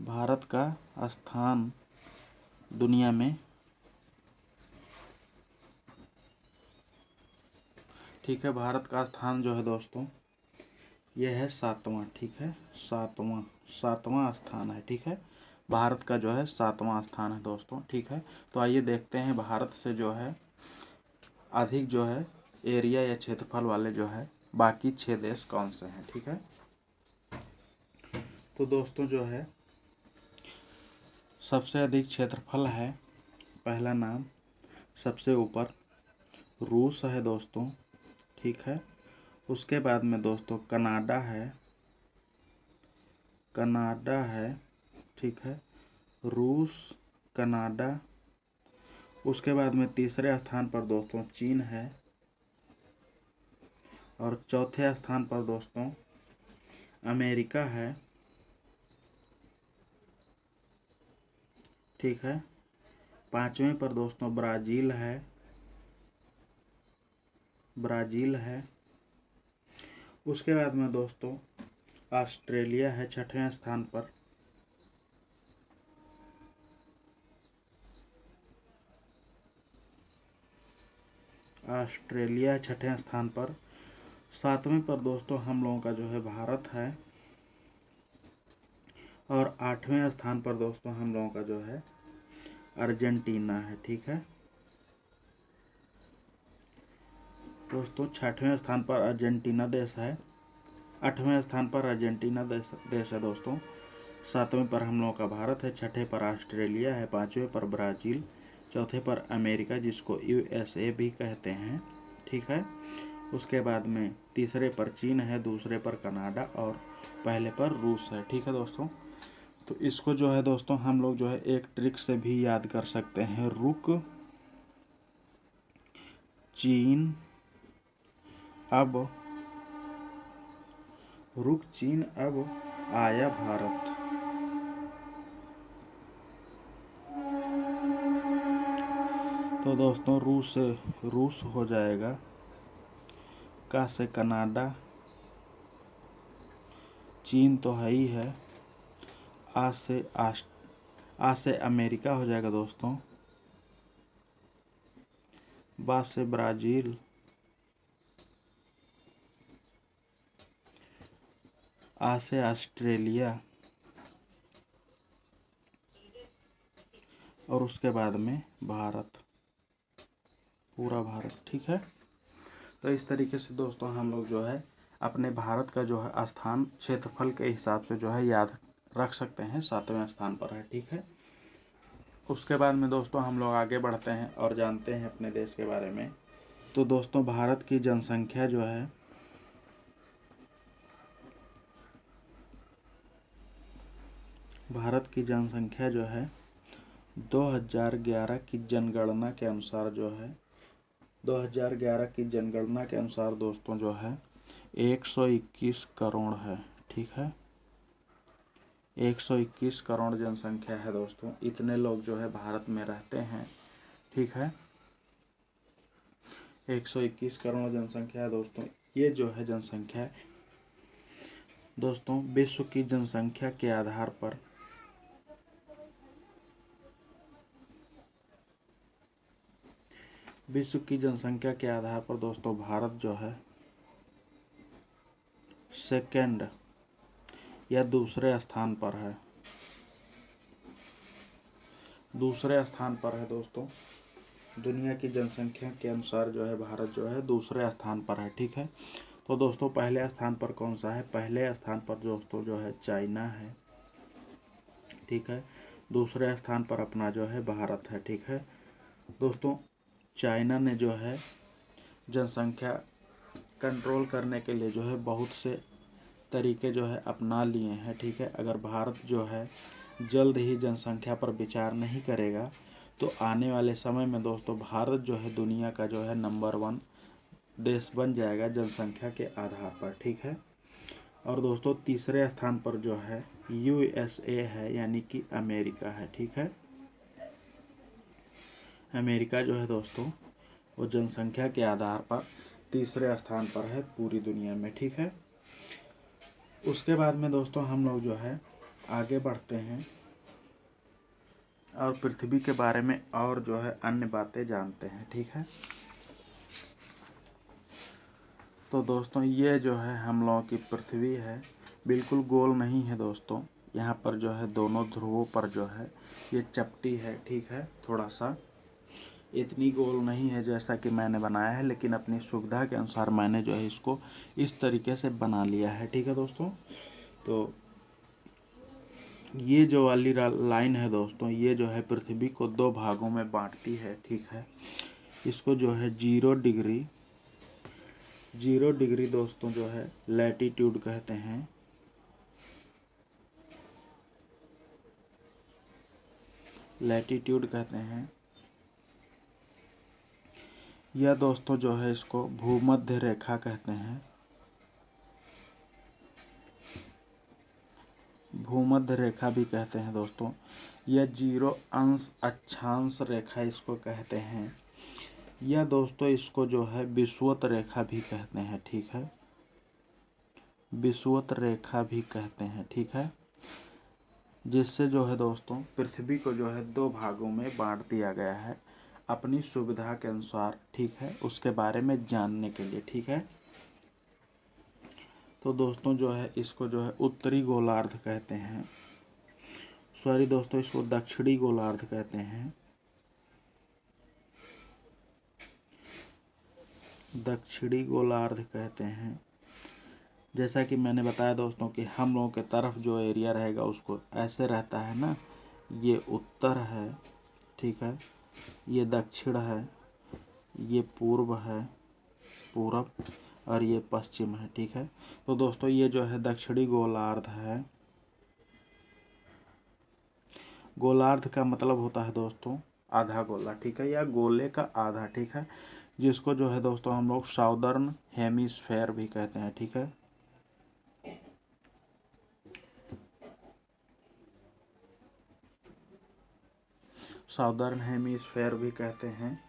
[SPEAKER 1] भारत का स्थान दुनिया में, ठीक है, भारत का स्थान जो है दोस्तों ये है 7वां। ठीक है, सातवां स्थान है। ठीक है, भारत का जो है 7वां स्थान है दोस्तों। ठीक है, तो आइए देखते हैं भारत से जो है अधिक जो है एरिया या क्षेत्रफल वाले जो है बाकी 6 देश कौन से हैं। ठीक है, तो दोस्तों जो है सबसे अधिक क्षेत्रफल है, पहला नाम सबसे ऊपर रूस है दोस्तों। ठीक है, उसके बाद में दोस्तों कनाडा है। ठीक है, रूस, कनाडा। उसके बाद में तीसरे स्थान पर दोस्तों चीन है और चौथे स्थान पर दोस्तों अमेरिका है। ठीक है, पांचवें पर दोस्तों ब्राज़ील है। उसके बाद में दोस्तों ऑस्ट्रेलिया है छठवें स्थान पर। ऑस्ट्रेलिया छठे स्थान पर। सातवें पर दोस्तों हम लोगों का जो है भारत है और आठवें स्थान पर दोस्तों हम लोगों का जो है अर्जेंटीना है। ठीक है दोस्तों, छठवें स्थान पर अर्जेंटीना देश है, आठवें स्थान पर अर्जेंटीना देश है दोस्तों। सातवें पर हम लोगों का भारत है, छठे पर ऑस्ट्रेलिया है, पांचवें पर ब्राज़ील, चौथे पर अमेरिका जिसको USA भी कहते हैं। ठीक है, उसके बाद में तीसरे पर चीन है, दूसरे पर कनाडा और पहले पर रूस है। ठीक है दोस्तों, तो इसको जो है दोस्तों हम लोग जो है एक ट्रिक से भी याद कर सकते हैं। रुक चीन अब आया भारत। तो दोस्तों रूस हो जाएगा, का से कनाडा, चीन तो है ही है, आ से अमेरिका हो जाएगा दोस्तों, बा से ब्राज़ील, आ से ऑस्ट्रेलिया और उसके बाद में भारत, पूरा भारत। ठीक है, तो इस तरीके से दोस्तों हम लोग जो है अपने भारत का जो है स्थान क्षेत्रफल के हिसाब से जो है याद रख सकते हैं, 7वें स्थान पर है। ठीक है, उसके बाद में दोस्तों हम लोग आगे बढ़ते हैं और जानते हैं अपने देश के बारे में। तो दोस्तों भारत की जनसंख्या जो है भारत की जनसंख्या जो है 2011 की जनगणना के अनुसार जो है 2011 की जनगणना के अनुसार दोस्तों जो है 121 करोड़ है। ठीक है, 121 करोड़ जनसंख्या है दोस्तों, इतने लोग जो है भारत में रहते हैं। ठीक है, 121 करोड़ जनसंख्या है दोस्तों। ये जो है जनसंख्या दोस्तों विश्व की जनसंख्या के आधार पर दोस्तों भारत जो है सेकंड या दूसरे स्थान पर है। दोस्तों दुनिया की जनसंख्या के अनुसार जो है भारत जो है दूसरे स्थान पर है। ठीक है, तो दोस्तों पहले स्थान पर कौन सा है? पहले स्थान पर दोस्तों जो है चाइना है। ठीक है, दूसरे स्थान पर अपना जो है भारत है। ठीक है दोस्तों, चाइना ने जो है जनसंख्या कंट्रोल करने के लिए जो है बहुत से तरीके जो है अपना लिए हैं। ठीक है, अगर भारत जो है जल्द ही जनसंख्या पर विचार नहीं करेगा तो आने वाले समय में दोस्तों भारत जो है दुनिया का जो है नंबर 1 देश बन जाएगा जनसंख्या के आधार पर। ठीक है, और दोस्तों तीसरे स्थान पर जो है USA है, यानी कि अमेरिका है। ठीक है, अमेरिका जो है दोस्तों वो जनसंख्या के आधार पर तीसरे स्थान पर है पूरी दुनिया में। ठीक है, उसके बाद में दोस्तों हम लोग जो है आगे बढ़ते हैं और पृथ्वी के बारे में और जो है अन्य बातें जानते हैं। ठीक है, तो दोस्तों ये जो है हम लोगों की पृथ्वी है, बिल्कुल गोल नहीं है दोस्तों, यहाँ पर जो है दोनों ध्रुवों पर जो है ये चपटी है, ठीक है। थोड़ा सा इतनी गोल नहीं है जैसा कि मैंने बनाया है, लेकिन अपनी सुविधा के अनुसार मैंने जो है इसको इस तरीके से बना लिया है, ठीक है दोस्तों। तो ये जो वाली लाइन है दोस्तों, ये जो है पृथ्वी को दो भागों में बांटती है, ठीक है। इसको जो है 0 डिग्री दोस्तों जो है लैटीट्यूड कहते हैं। लैटीट्यूड कहते हैं। यह दोस्तों जो है इसको भूमध्य रेखा कहते हैं। भूमध्य रेखा भी कहते हैं दोस्तों। यह 0 अक्षांश रेखा इसको कहते हैं। या दोस्तों इसको जो है विषुवत रेखा भी कहते हैं, ठीक है। विषुवत रेखा भी कहते हैं, ठीक है। जिससे जो है दोस्तों पृथ्वी को जो है दो भागों में बांट दिया गया है अपनी सुविधा के अनुसार, ठीक है, उसके बारे में जानने के लिए, ठीक है। तो दोस्तों जो है इसको जो है उत्तरी गोलार्ध कहते हैं। सॉरी दोस्तों, इसको दक्षिणी गोलार्ध कहते हैं। दक्षिणी गोलार्ध कहते हैं। जैसा कि मैंने बताया दोस्तों कि हम लोगों के तरफ जो एरिया रहेगा उसको ऐसे रहता है ना, ये उत्तर है, ठीक है, ये दक्षिण है, ये पूर्व है, पूरब, और ये पश्चिम है, ठीक है। तो दोस्तों ये जो है दक्षिणी गोलार्ध है। गोलार्ध का मतलब होता है दोस्तों आधा गोला, ठीक है, या गोले का आधा, ठीक है, जिसको जो है दोस्तों हम लोग साउदर्न हेमिस्फेयर भी कहते हैं, ठीक है। साउदर्न हेमिस्फेयर भी कहते हैं।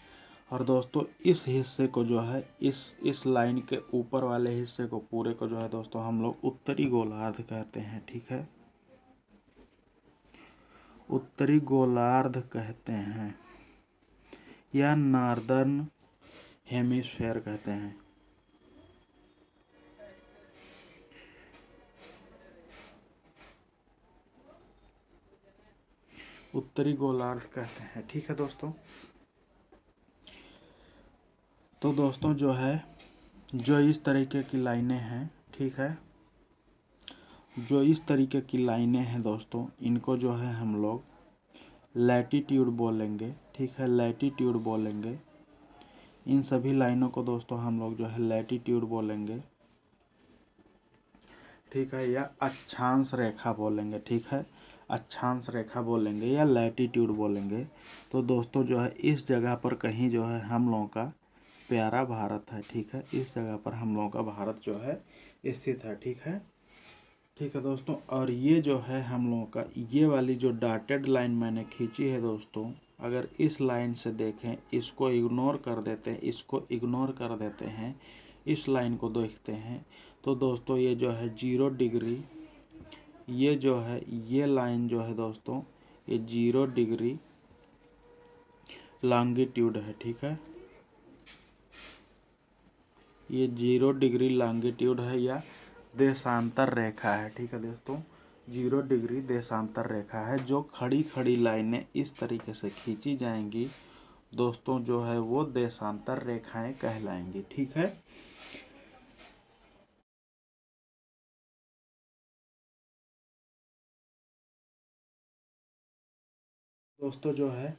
[SPEAKER 1] और दोस्तों इस हिस्से को जो है इस लाइन के ऊपर वाले हिस्से को पूरे को जो है दोस्तों हम लोग उत्तरी गोलार्ध कहते हैं, ठीक है। उत्तरी गोलार्ध कहते हैं या नॉर्दर्न हेमिस्फेयर कहते हैं। उत्तरी गोलार्ध कहते हैं, ठीक है दोस्तों। तो दोस्तों जो है जो इस तरीके की लाइनें हैं, ठीक है, जो इस तरीके की लाइनें हैं दोस्तों, इनको जो है हम लोग लैटीट्यूड बोलेंगे, ठीक है, लैटीट्यूड बोलेंगे। इन सभी लाइनों को दोस्तों हम लोग जो है लैटीट्यूड बोलेंगे, ठीक है, या अक्षांश रेखा बोलेंगे, ठीक है, अक्षांश रेखा बोलेंगे या लैटीट्यूड बोलेंगे। तो दोस्तों जो है इस जगह पर कहीं जो है हम लोगों का प्यारा भारत है, ठीक है, इस जगह पर हम लोगों का भारत जो है स्थित है, ठीक है, ठीक है दोस्तों। और ये जो है हम लोगों का ये वाली जो डॉटेड लाइन मैंने खींची है दोस्तों, अगर इस लाइन से देखें, इसको इग्नोर कर देते हैं, इसको इग्नोर कर देते हैं, इस लाइन को देखते हैं, तो दोस्तों ये जो है 0 डिग्री, ये जो है ये लाइन जो है दोस्तों ये 0 डिग्री लॉन्गिट्यूड है, ठीक है, ये 0 डिग्री लॉन्गिट्यूड है या देशांतर रेखा है, ठीक है दोस्तों। 0 डिग्री देशांतर रेखा है। जो खड़ी खड़ी लाइनें इस तरीके से खींची जाएंगी दोस्तों, जो है वो देशांतर रेखाएं कहलाएंगी, ठीक है। दोस्तों जो है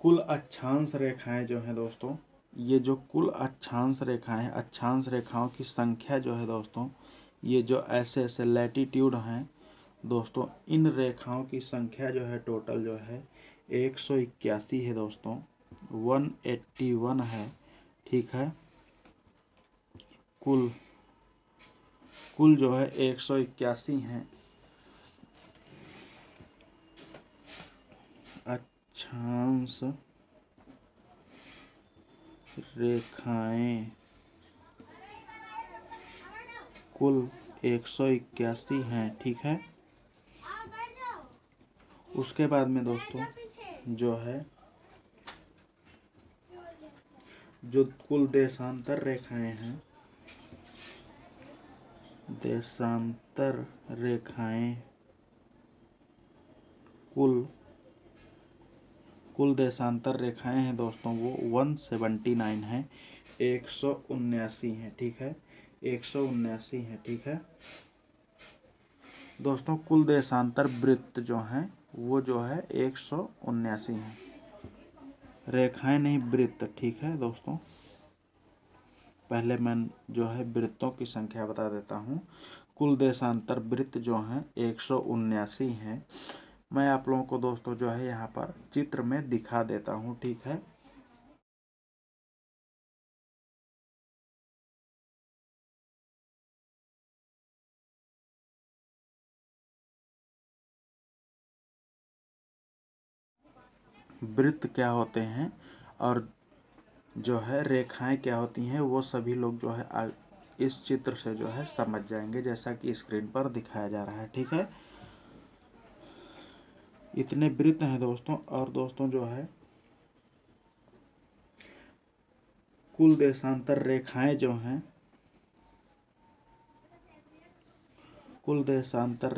[SPEAKER 1] कुल अक्षांश रेखाएं जो हैं दोस्तों, ये जो कुल अक्षांश रेखाएं, अक्षांश रेखाओं की संख्या जो है दोस्तों, ये जो ऐसे ऐसे लैटीट्यूड हैं दोस्तों, इन रेखाओं की संख्या जो है टोटल जो है 181 है दोस्तों, 181 है, ठीक है। कुल कुल जो है 181 हैं अक्षांश रेखाएं, कुल 181 हैं, ठीक है। उसके बाद में दोस्तों जो है जो कुल देशांतर रेखाएं हैं, देशांतर रेखाएं कुल देशांतर रेखाएं हैं दोस्तों वो 179 है, 179 है, ठीक है, 179 है, ठीक है दोस्तों। कुल देशांतर वृत्त जो हैं वो जो है 179 है, रेखाएं नहीं वृत्त, ठीक है दोस्तों। पहले मैं जो है वृत्तों की संख्या बता देता हूँ। कुल देशांतर वृत्त जो हैं 179 हैं। मैं आप लोगों को दोस्तों जो है यहाँ पर चित्र में दिखा देता हूँ, ठीक है। वृत्त क्या होते हैं और जो है रेखाएं क्या होती हैं वो सभी लोग जो है इस चित्र से जो है समझ जाएंगे, जैसा कि स्क्रीन पर दिखाया जा रहा है, ठीक है। इतने वृत्त हैं दोस्तों। और दोस्तों जो है कुल देशांतर रेखाएं जो हैं, कुल देशांतर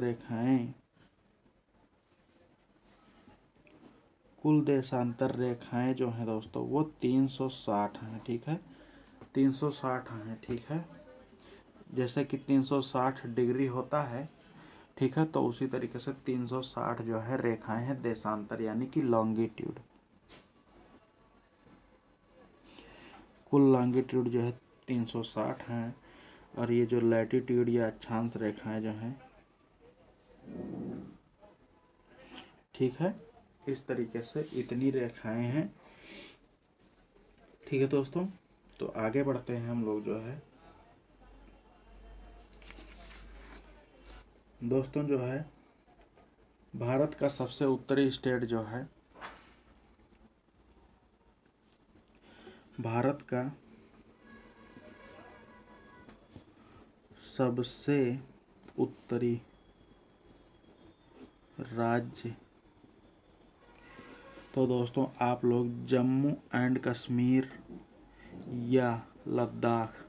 [SPEAKER 1] रेखाएं जो हैं दोस्तों वो 360 हैं, ठीक है, 360 हैं, ठीक है। जैसे कि 360 डिग्री होता है, ठीक है, तो उसी तरीके से 360 जो है रेखाएं हैं देशांतर यानी कि लॉन्गिट्यूड। कुल लॉन्गिट्यूड जो है 360 हैं और ये जो लैटिट्यूड या अक्षांश रेखाएं जो हैं, ठीक है, इस तरीके से इतनी रेखाएं हैं, ठीक है दोस्तों। तो आगे बढ़ते हैं हम लोग जो है दोस्तों जो है भारत का सबसे उत्तरी स्टेट जो है, भारत का सबसे उत्तरी राज्य, तो दोस्तों आप लोग जम्मू एंड कश्मीर या लद्दाख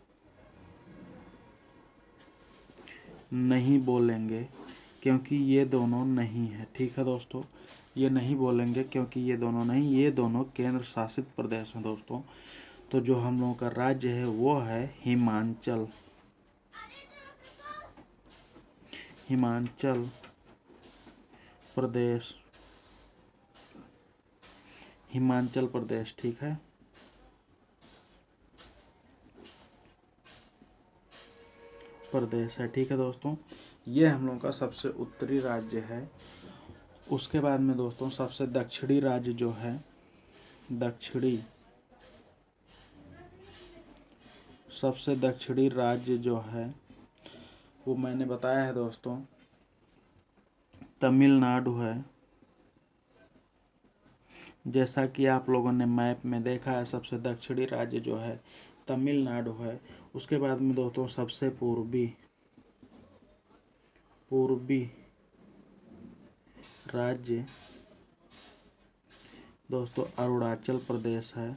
[SPEAKER 1] नहीं बोलेंगे क्योंकि ये दोनों नहीं है, ठीक है दोस्तों। ये नहीं बोलेंगे क्योंकि ये दोनों नहीं, ये दोनों केंद्र शासित प्रदेश हैं दोस्तों। तो जो हम लोगों का राज्य है वो है हिमाचल प्रदेश, हिमाचल प्रदेश, ठीक है। प्रदेश है, ठीक है दोस्तों। ये हम लोगों का सबसे उत्तरी राज्य है। उसके बाद में दोस्तों सबसे दक्षिणी राज्य जो है, सबसे दक्षिणी राज्य जो है वो मैंने बताया है दोस्तों, तमिलनाडु है। जैसा कि आप लोगों ने मैप में देखा है, सबसे दक्षिणी राज्य जो है तमिलनाडु है। उसके बाद में दोस्तों सबसे पूर्वी राज्य दोस्तों अरुणाचल प्रदेश है।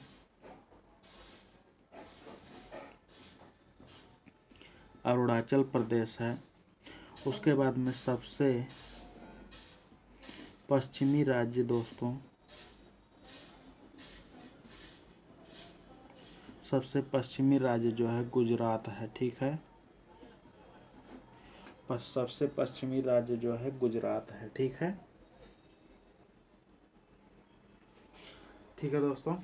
[SPEAKER 1] अरुणाचल प्रदेश है। उसके बाद में सबसे पश्चिमी राज्य दोस्तों, सबसे पश्चिमी राज्य जो है गुजरात है, ठीक है। सबसे पश्चिमी राज्य जो है गुजरात है, ठीक है, ठीक है दोस्तों।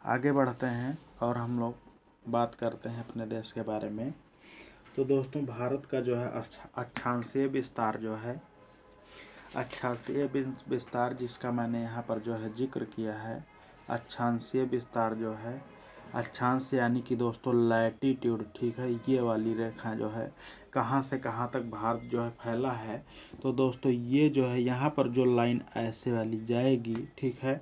[SPEAKER 1] आगे बढ़ते हैं और हम लोग बात करते हैं अपने देश के बारे में। तो दोस्तों भारत का जो है अक्षांशीय विस्तार जो है, अक्षांशीय विस्तार जिसका मैंने यहाँ पर जो है जिक्र किया है, अक्षांशीय विस्तार जो है, अक्षांश यानी कि दोस्तों लैटिट्यूड, ठीक है। ये वाली रेखा जो है कहाँ से कहाँ तक भारत जो है फैला है, तो दोस्तों ये जो है यहाँ पर जो लाइन ऐसे वाली जाएगी, ठीक है।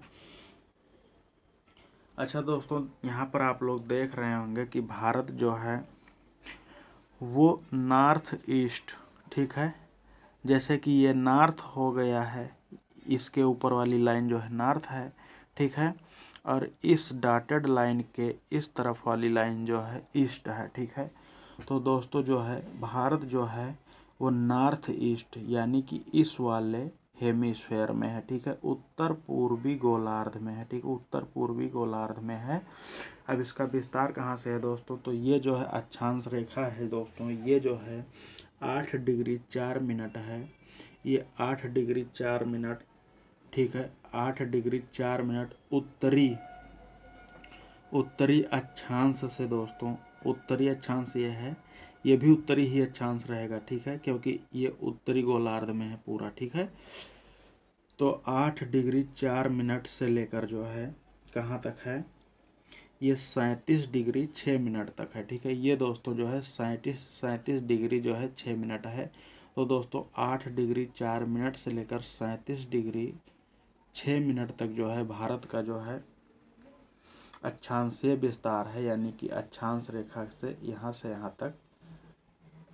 [SPEAKER 1] अच्छा दोस्तों यहाँ पर आप लोग देख रहे होंगे कि भारत जो है वो नॉर्थ ईस्ट, ठीक है। जैसे कि ये नॉर्थ हो गया है, इसके ऊपर वाली लाइन जो है नॉर्थ है, ठीक है। और इस डॉटेड लाइन के इस तरफ वाली लाइन जो है ईस्ट है, ठीक है। तो दोस्तों जो है भारत जो है वो नॉर्थ ईस्ट यानी कि इस वाले हेमिस्फेयर में है, ठीक है, उत्तर पूर्वी गोलार्ध में है, ठीक है, उत्तर पूर्वी गोलार्ध में है। अब इसका विस्तार कहाँ से है दोस्तों, तो ये जो है अक्षांश रेखा है दोस्तों, ये जो है 8 डिग्री 4 मिनट है, ये 8 डिग्री 4 मिनट, ठीक है, 8 डिग्री 4 मिनट उत्तरी अक्षांश से दोस्तों, उत्तरी अक्षांश ये है, ये भी उत्तरी ही अक्षांश रहेगा, ठीक है, क्योंकि ये उत्तरी गोलार्ध में है पूरा, ठीक है। तो 8 डिग्री 4 मिनट से लेकर जो है कहाँ तक है, ये 37 डिग्री 6 मिनट तक है, ठीक है। ये दोस्तों जो है 37 डिग्री जो है 6 मिनट है। तो दोस्तों 8 डिग्री 4 मिनट से लेकर 37 डिग्री 6 मिनट तक जो है भारत का जो है अक्षांशीय विस्तार है, यानी कि अक्षांश रेखा से यहाँ तक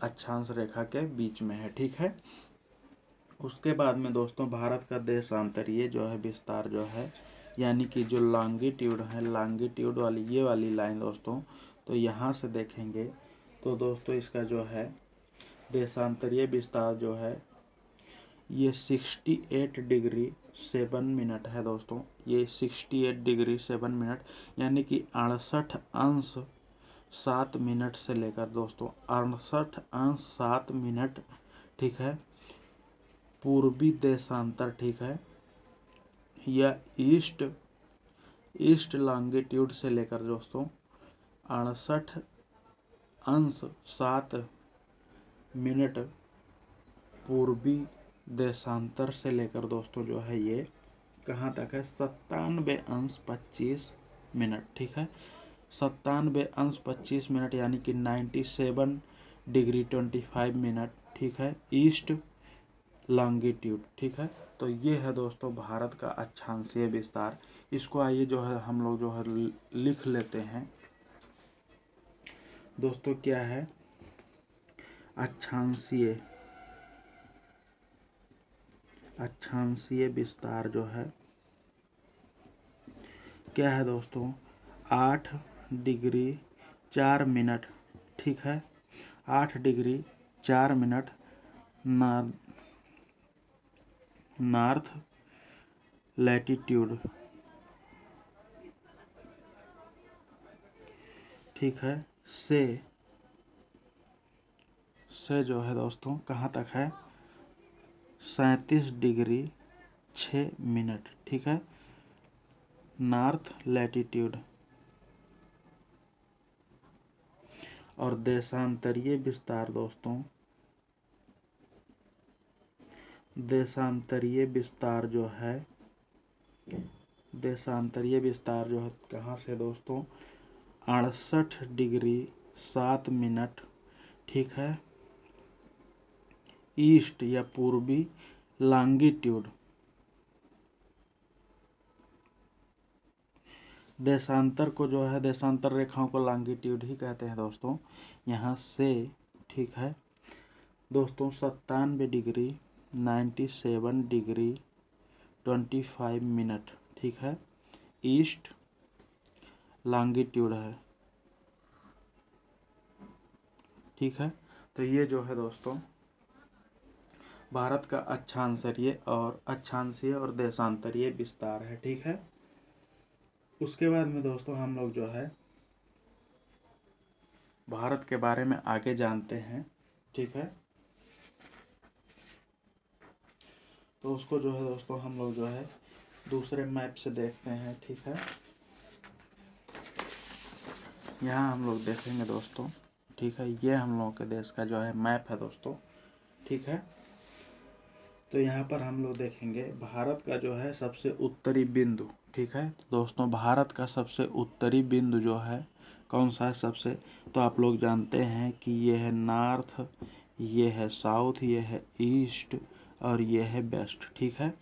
[SPEAKER 1] अक्षांश रेखा के बीच में है, ठीक है। उसके बाद में दोस्तों भारत का देशांतरीय जो है विस्तार जो है, यानी कि जो लॉन्गिट्यूड है, लॉन्गिट्यूड वाली ये वाली लाइन दोस्तों, तो यहाँ से देखेंगे तो दोस्तों इसका जो है देशांतरीय विस्तार जो है ये 68 डिग्री 7 मिनट है दोस्तों, ये 68 डिग्री 7 मिनट यानी कि 68 अंश 7 मिनट से लेकर दोस्तों 68 अंश 7 मिनट, ठीक है, पूर्वी देशांतर, ठीक है, या ईस्ट लॉन्गिट्यूड से लेकर दोस्तों 68 अंश 7 मिनट पूर्वी देशांतर से लेकर दोस्तों जो है ये कहाँ तक है 97 अंश 25 मिनट, ठीक है, 97 अंश 25 मिनट यानी कि 97 डिग्री 25 मिनट, ठीक है, ईस्ट लॉन्गिट्यूड, ठीक है। तो ये है दोस्तों भारत का अक्षांशीय विस्तार। इसको आइए जो है हम लोग जो है लिख लेते हैं दोस्तों, क्या है अक्षांशीय विस्तार जो है क्या है दोस्तों 8 डिग्री 4 मिनट, ठीक है, 8 डिग्री 4 मिनट नॉर्थ लैटिट्यूड, ठीक है, से जो है दोस्तों कहाँ तक है 37 डिग्री 6 मिनट, ठीक है, नॉर्थ लैटिट्यूड। और देशांतरीय विस्तार दोस्तों, देशांतरीय विस्तार जो है कहाँ से दोस्तों 68 डिग्री 7 मिनट, ठीक है, ईस्ट या पूर्वी लॉन्गिट्यूड। देशांतर को जो है देशांतर रेखाओं को लॉन्गिट्यूड ही कहते हैं दोस्तों, यहाँ से, ठीक है दोस्तों 97 डिग्री 97 डिग्री 25 मिनट, ठीक है, ईस्ट लॉन्गिट्यूड है, ठीक है। तो ये जो है दोस्तों भारत का अक्षांशीय और देशांतरीय विस्तार है, ठीक है। उसके बाद में दोस्तों हम लोग जो है भारत के बारे में आगे जानते हैं, ठीक है। तो उसको जो है दोस्तों हम लोग जो है दूसरे मैप से देखते हैं, ठीक है। यहाँ हम लोग देखेंगे दोस्तों, ठीक है, ये हम लोगों के देश का जो है मैप है दोस्तों, ठीक है। तो यहाँ पर हम लोग देखेंगे भारत का जो है सबसे उत्तरी बिंदु, ठीक है दोस्तों, भारत का सबसे उत्तरी बिंदु जो है कौन सा है सबसे, तो आप लोग जानते हैं कि ये है नॉर्थ, ये है साउथ, ये है ईस्ट और ये है वेस्ट, ठीक है।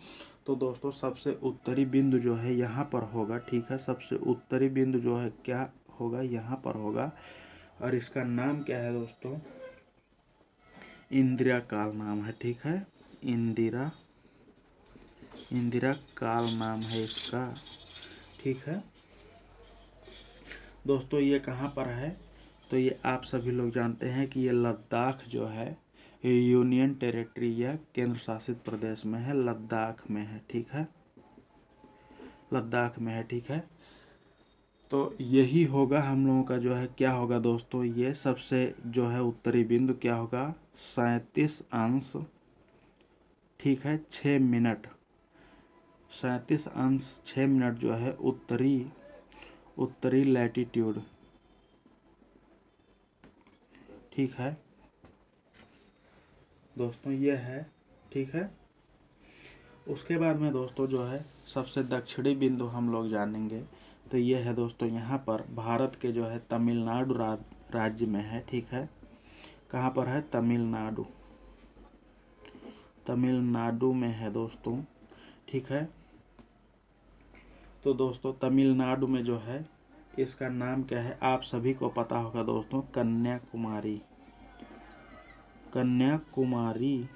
[SPEAKER 1] तो दोस्तों सबसे उत्तरी बिंदु जो है यहाँ पर होगा, ठीक है, सबसे उत्तरी बिंदु जो है क्या होगा यहाँ पर होगा, और इसका नाम क्या है दोस्तों इंदिरा काल नाम है, ठीक है, इंदिरा काल नाम है इसका, ठीक है दोस्तों। ये कहाँ पर है, तो ये आप सभी लोग जानते हैं कि ये लद्दाख जो है ये यूनियन टेरिटरी या केंद्र शासित प्रदेश में है, लद्दाख में है, ठीक है, लद्दाख में है, ठीक है। तो यही होगा हम लोगों का जो है, क्या होगा दोस्तों, ये सबसे जो है उत्तरी बिंदु क्या होगा, 37 अंश, ठीक है, 6 मिनट, 37 अंश 6 मिनट जो है उत्तरी लैटिट्यूड, ठीक है दोस्तों, ये है, ठीक है। उसके बाद में दोस्तों जो है सबसे दक्षिणी बिंदु हम लोग जानेंगे, तो ये है दोस्तों यहाँ पर भारत के जो है तमिलनाडु राज्य में है, ठीक है। कहाँ पर है, तमिलनाडु, तमिलनाडु में है दोस्तों, ठीक है। तो दोस्तों तमिलनाडु में जो है इसका नाम क्या है, आप सभी को पता होगा दोस्तों, कन्याकुमारी, कन्याकुमारी,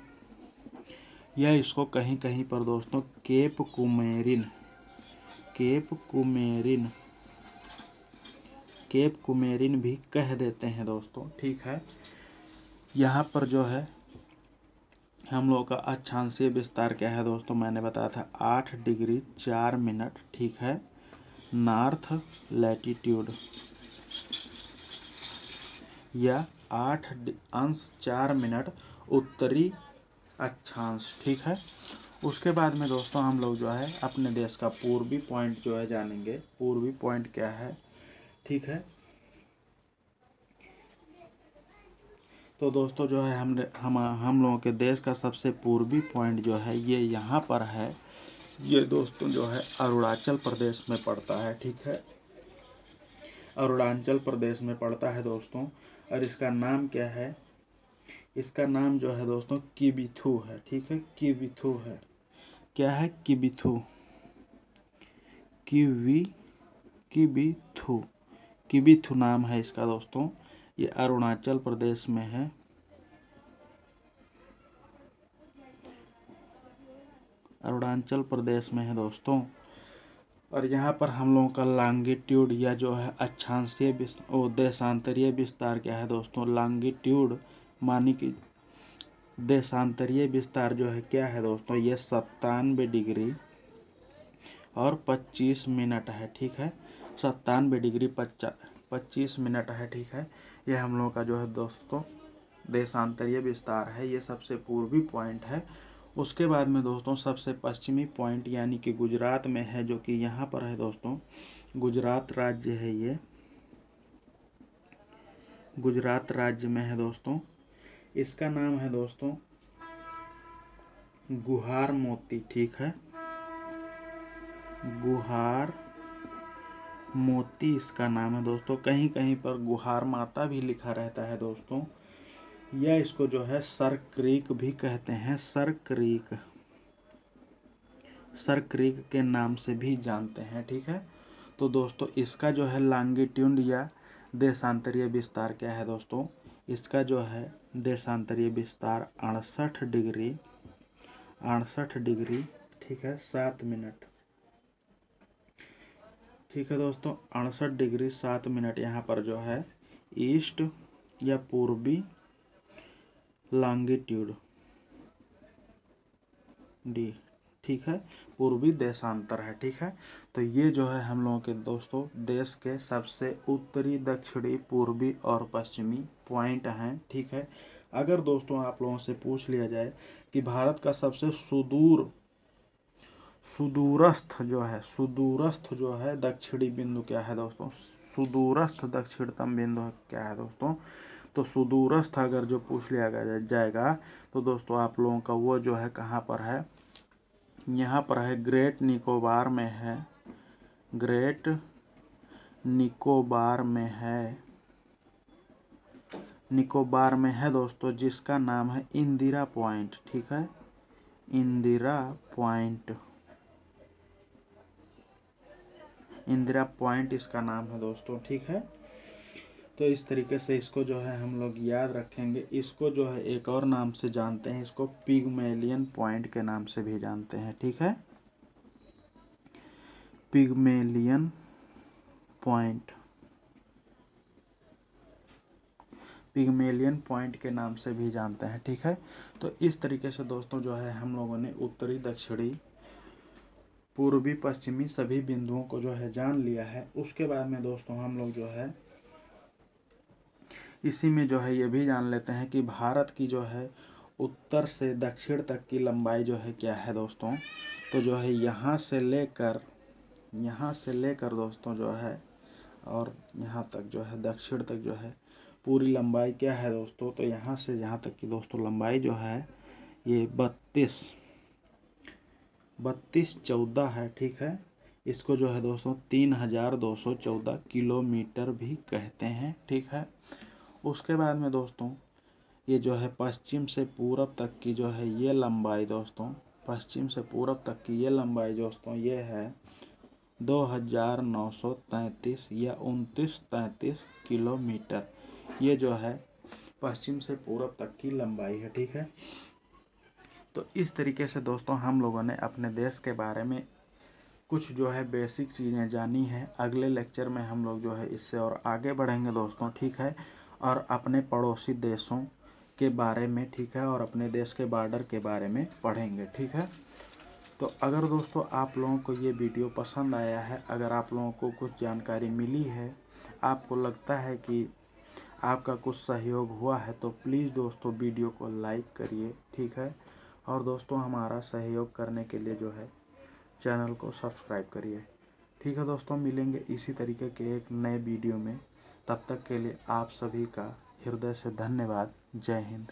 [SPEAKER 1] या इसको कहीं कहीं पर दोस्तों cap coumarin, cap coumarin, cap coumarin भी कह देते हैं दोस्तों, ठीक है। यहाँ पर जो है हम लोग का अक्षांशीय विस्तार क्या है दोस्तों, मैंने बताया था 8 डिग्री 4 मिनट, ठीक है, नॉर्थ लैटिट्यूड, या 8 अंश 4 मिनट उत्तरी अक्षांश, ठीक है। उसके बाद में दोस्तों हम लोग जो है अपने देश का पूर्वी पॉइंट जो है जानेंगे, पूर्वी पॉइंट क्या है, ठीक है। तो दोस्तों जो है हम लोगों के देश का सबसे पूर्वी पॉइंट जो है ये यहाँ पर है, ये दोस्तों जो है अरुणाचल प्रदेश में पड़ता है, ठीक है, अरुणाचल प्रदेश में पड़ता है दोस्तों। और इसका नाम क्या है, इसका नाम जो है दोस्तों किबिथु है, ठीक है, किबिथु है, क्या है, किबिथु, किबिथु, किबिथु नाम है इसका दोस्तों, ये अरुणाचल प्रदेश में है, अरुणाचल प्रदेश में है दोस्तों। और यहाँ पर हम लोगों का लॉन्गिट्यूड या जो है अक्षांशीय देशांतरीय विस्तार क्या है दोस्तों, लॉन्गिट्यूड मानी कि देशांतरीय विस्तार जो है क्या है दोस्तों, ये 97 डिग्री और 25 मिनट है, ठीक है, 97 डिग्री 25 मिनट है, ठीक है। ये हम लोगों का जो है दोस्तों देशांतरीय विस्तार है, ये सबसे पूर्वी पॉइंट है। उसके बाद में दोस्तों सबसे पश्चिमी पॉइंट यानी कि गुजरात में है, जो कि यहाँ पर है दोस्तों, गुजरात राज्य है, ये गुजरात राज्य में है दोस्तों। इसका नाम है दोस्तों गुहार मोती, ठीक है, गुहार मोती इसका नाम है दोस्तों। कहीं कहीं पर गुहार माता भी लिखा रहता है दोस्तों, या इसको जो है सर क्रीक भी कहते हैं, सर क्रीक, सर क्रीक के नाम से भी जानते हैं, ठीक है। तो दोस्तों इसका जो है लॉन्गिट्यूड या देशांतरीय विस्तार क्या है दोस्तों, इसका जो है देशांतरीय विस्तार 68 डिग्री, ठीक है, 7 मिनट, ठीक है दोस्तों, 68 डिग्री 7 मिनट यहाँ पर जो है ईस्ट या पूर्वी लॉन्गिट्यूड डी, ठीक है, पूर्वी देशांतर है, ठीक है। तो ये जो है हम लोगों के दोस्तों देश के सबसे उत्तरी, दक्षिणी, पूर्वी और पश्चिमी पॉइंट हैं, ठीक है। अगर दोस्तों आप लोगों से पूछ लिया जाए कि भारत का सबसे सुदूरस्थ जो है दक्षिणी बिंदु क्या है दोस्तों, सुदूरस्थ दक्षिणतम बिंदु क्या है दोस्तों, तो सुदूरस्थ अगर जो पूछ लिया जाएगा तो दोस्तों आप लोगों का वो जो है कहाँ पर है, यहाँ पर है, ग्रेट निकोबार में है, ग्रेट निकोबार में है, निकोबार में है दोस्तों, जिसका नाम है इंदिरा पॉइंट, ठीक है, इंदिरा पॉइंट, इंदिरा पॉइंट इसका नाम है दोस्तों, ठीक है। तो इस तरीके से इसको जो है हम लोग याद रखेंगे। इसको जो है एक और नाम से जानते हैं, इसको पिग्मेलियन पॉइंट के नाम से भी जानते हैं, ठीक है, पिग्मेलियन पॉइंट, पिग्मेलियन पॉइंट के नाम से भी जानते हैं। ठीक है, तो इस तरीके से दोस्तों जो है हम लोगों ने उत्तरी, दक्षिणी, पूर्वी, पश्चिमी सभी बिंदुओं को जो है जान लिया है। उसके बाद में दोस्तों हम लोग जो है इसी में जो है ये भी जान लेते हैं कि भारत की जो है उत्तर से दक्षिण तक की लंबाई जो है क्या है दोस्तों। तो जो है यहाँ से लेकर दोस्तों जो है और यहाँ तक जो है दक्षिण तक जो है पूरी लंबाई क्या है दोस्तों। तो यहाँ से यहाँ तक की दोस्तों लंबाई जो है ये 3214 है। ठीक है, इसको जो है दोस्तों 3214 किलोमीटर भी कहते हैं। ठीक है, उसके बाद में दोस्तों ये जो है पश्चिम से पूरब तक की जो है ये लंबाई दोस्तों, पश्चिम से पूरब तक की ये लंबाई दोस्तों ये है 2933 या 2933 किलोमीटर। ये जो है पश्चिम से पूरब तक की लंबाई है। ठीक है, तो इस तरीके से दोस्तों हम लोगों ने अपने देश के बारे में कुछ जो है बेसिक चीज़ें जानी है। अगले लेक्चर में हम लोग जो है इससे और आगे बढ़ेंगे दोस्तों। ठीक है, और अपने पड़ोसी देशों के बारे में, ठीक है, और अपने देश के बॉर्डर के बारे में पढ़ेंगे। ठीक है, तो अगर दोस्तों आप लोगों को ये वीडियो पसंद आया है, अगर आप लोगों को कुछ जानकारी मिली है, आपको लगता है कि आपका कुछ सहयोग हुआ है, तो प्लीज़ दोस्तों वीडियो को लाइक करिए। ठीक है, और दोस्तों हमारा सहयोग करने के लिए जो है चैनल को सब्सक्राइब करिए। ठीक है दोस्तों, मिलेंगे इसी तरीके के एक नए वीडियो में। तब तक के लिए आप सभी का हृदय से धन्यवाद। जय हिंद।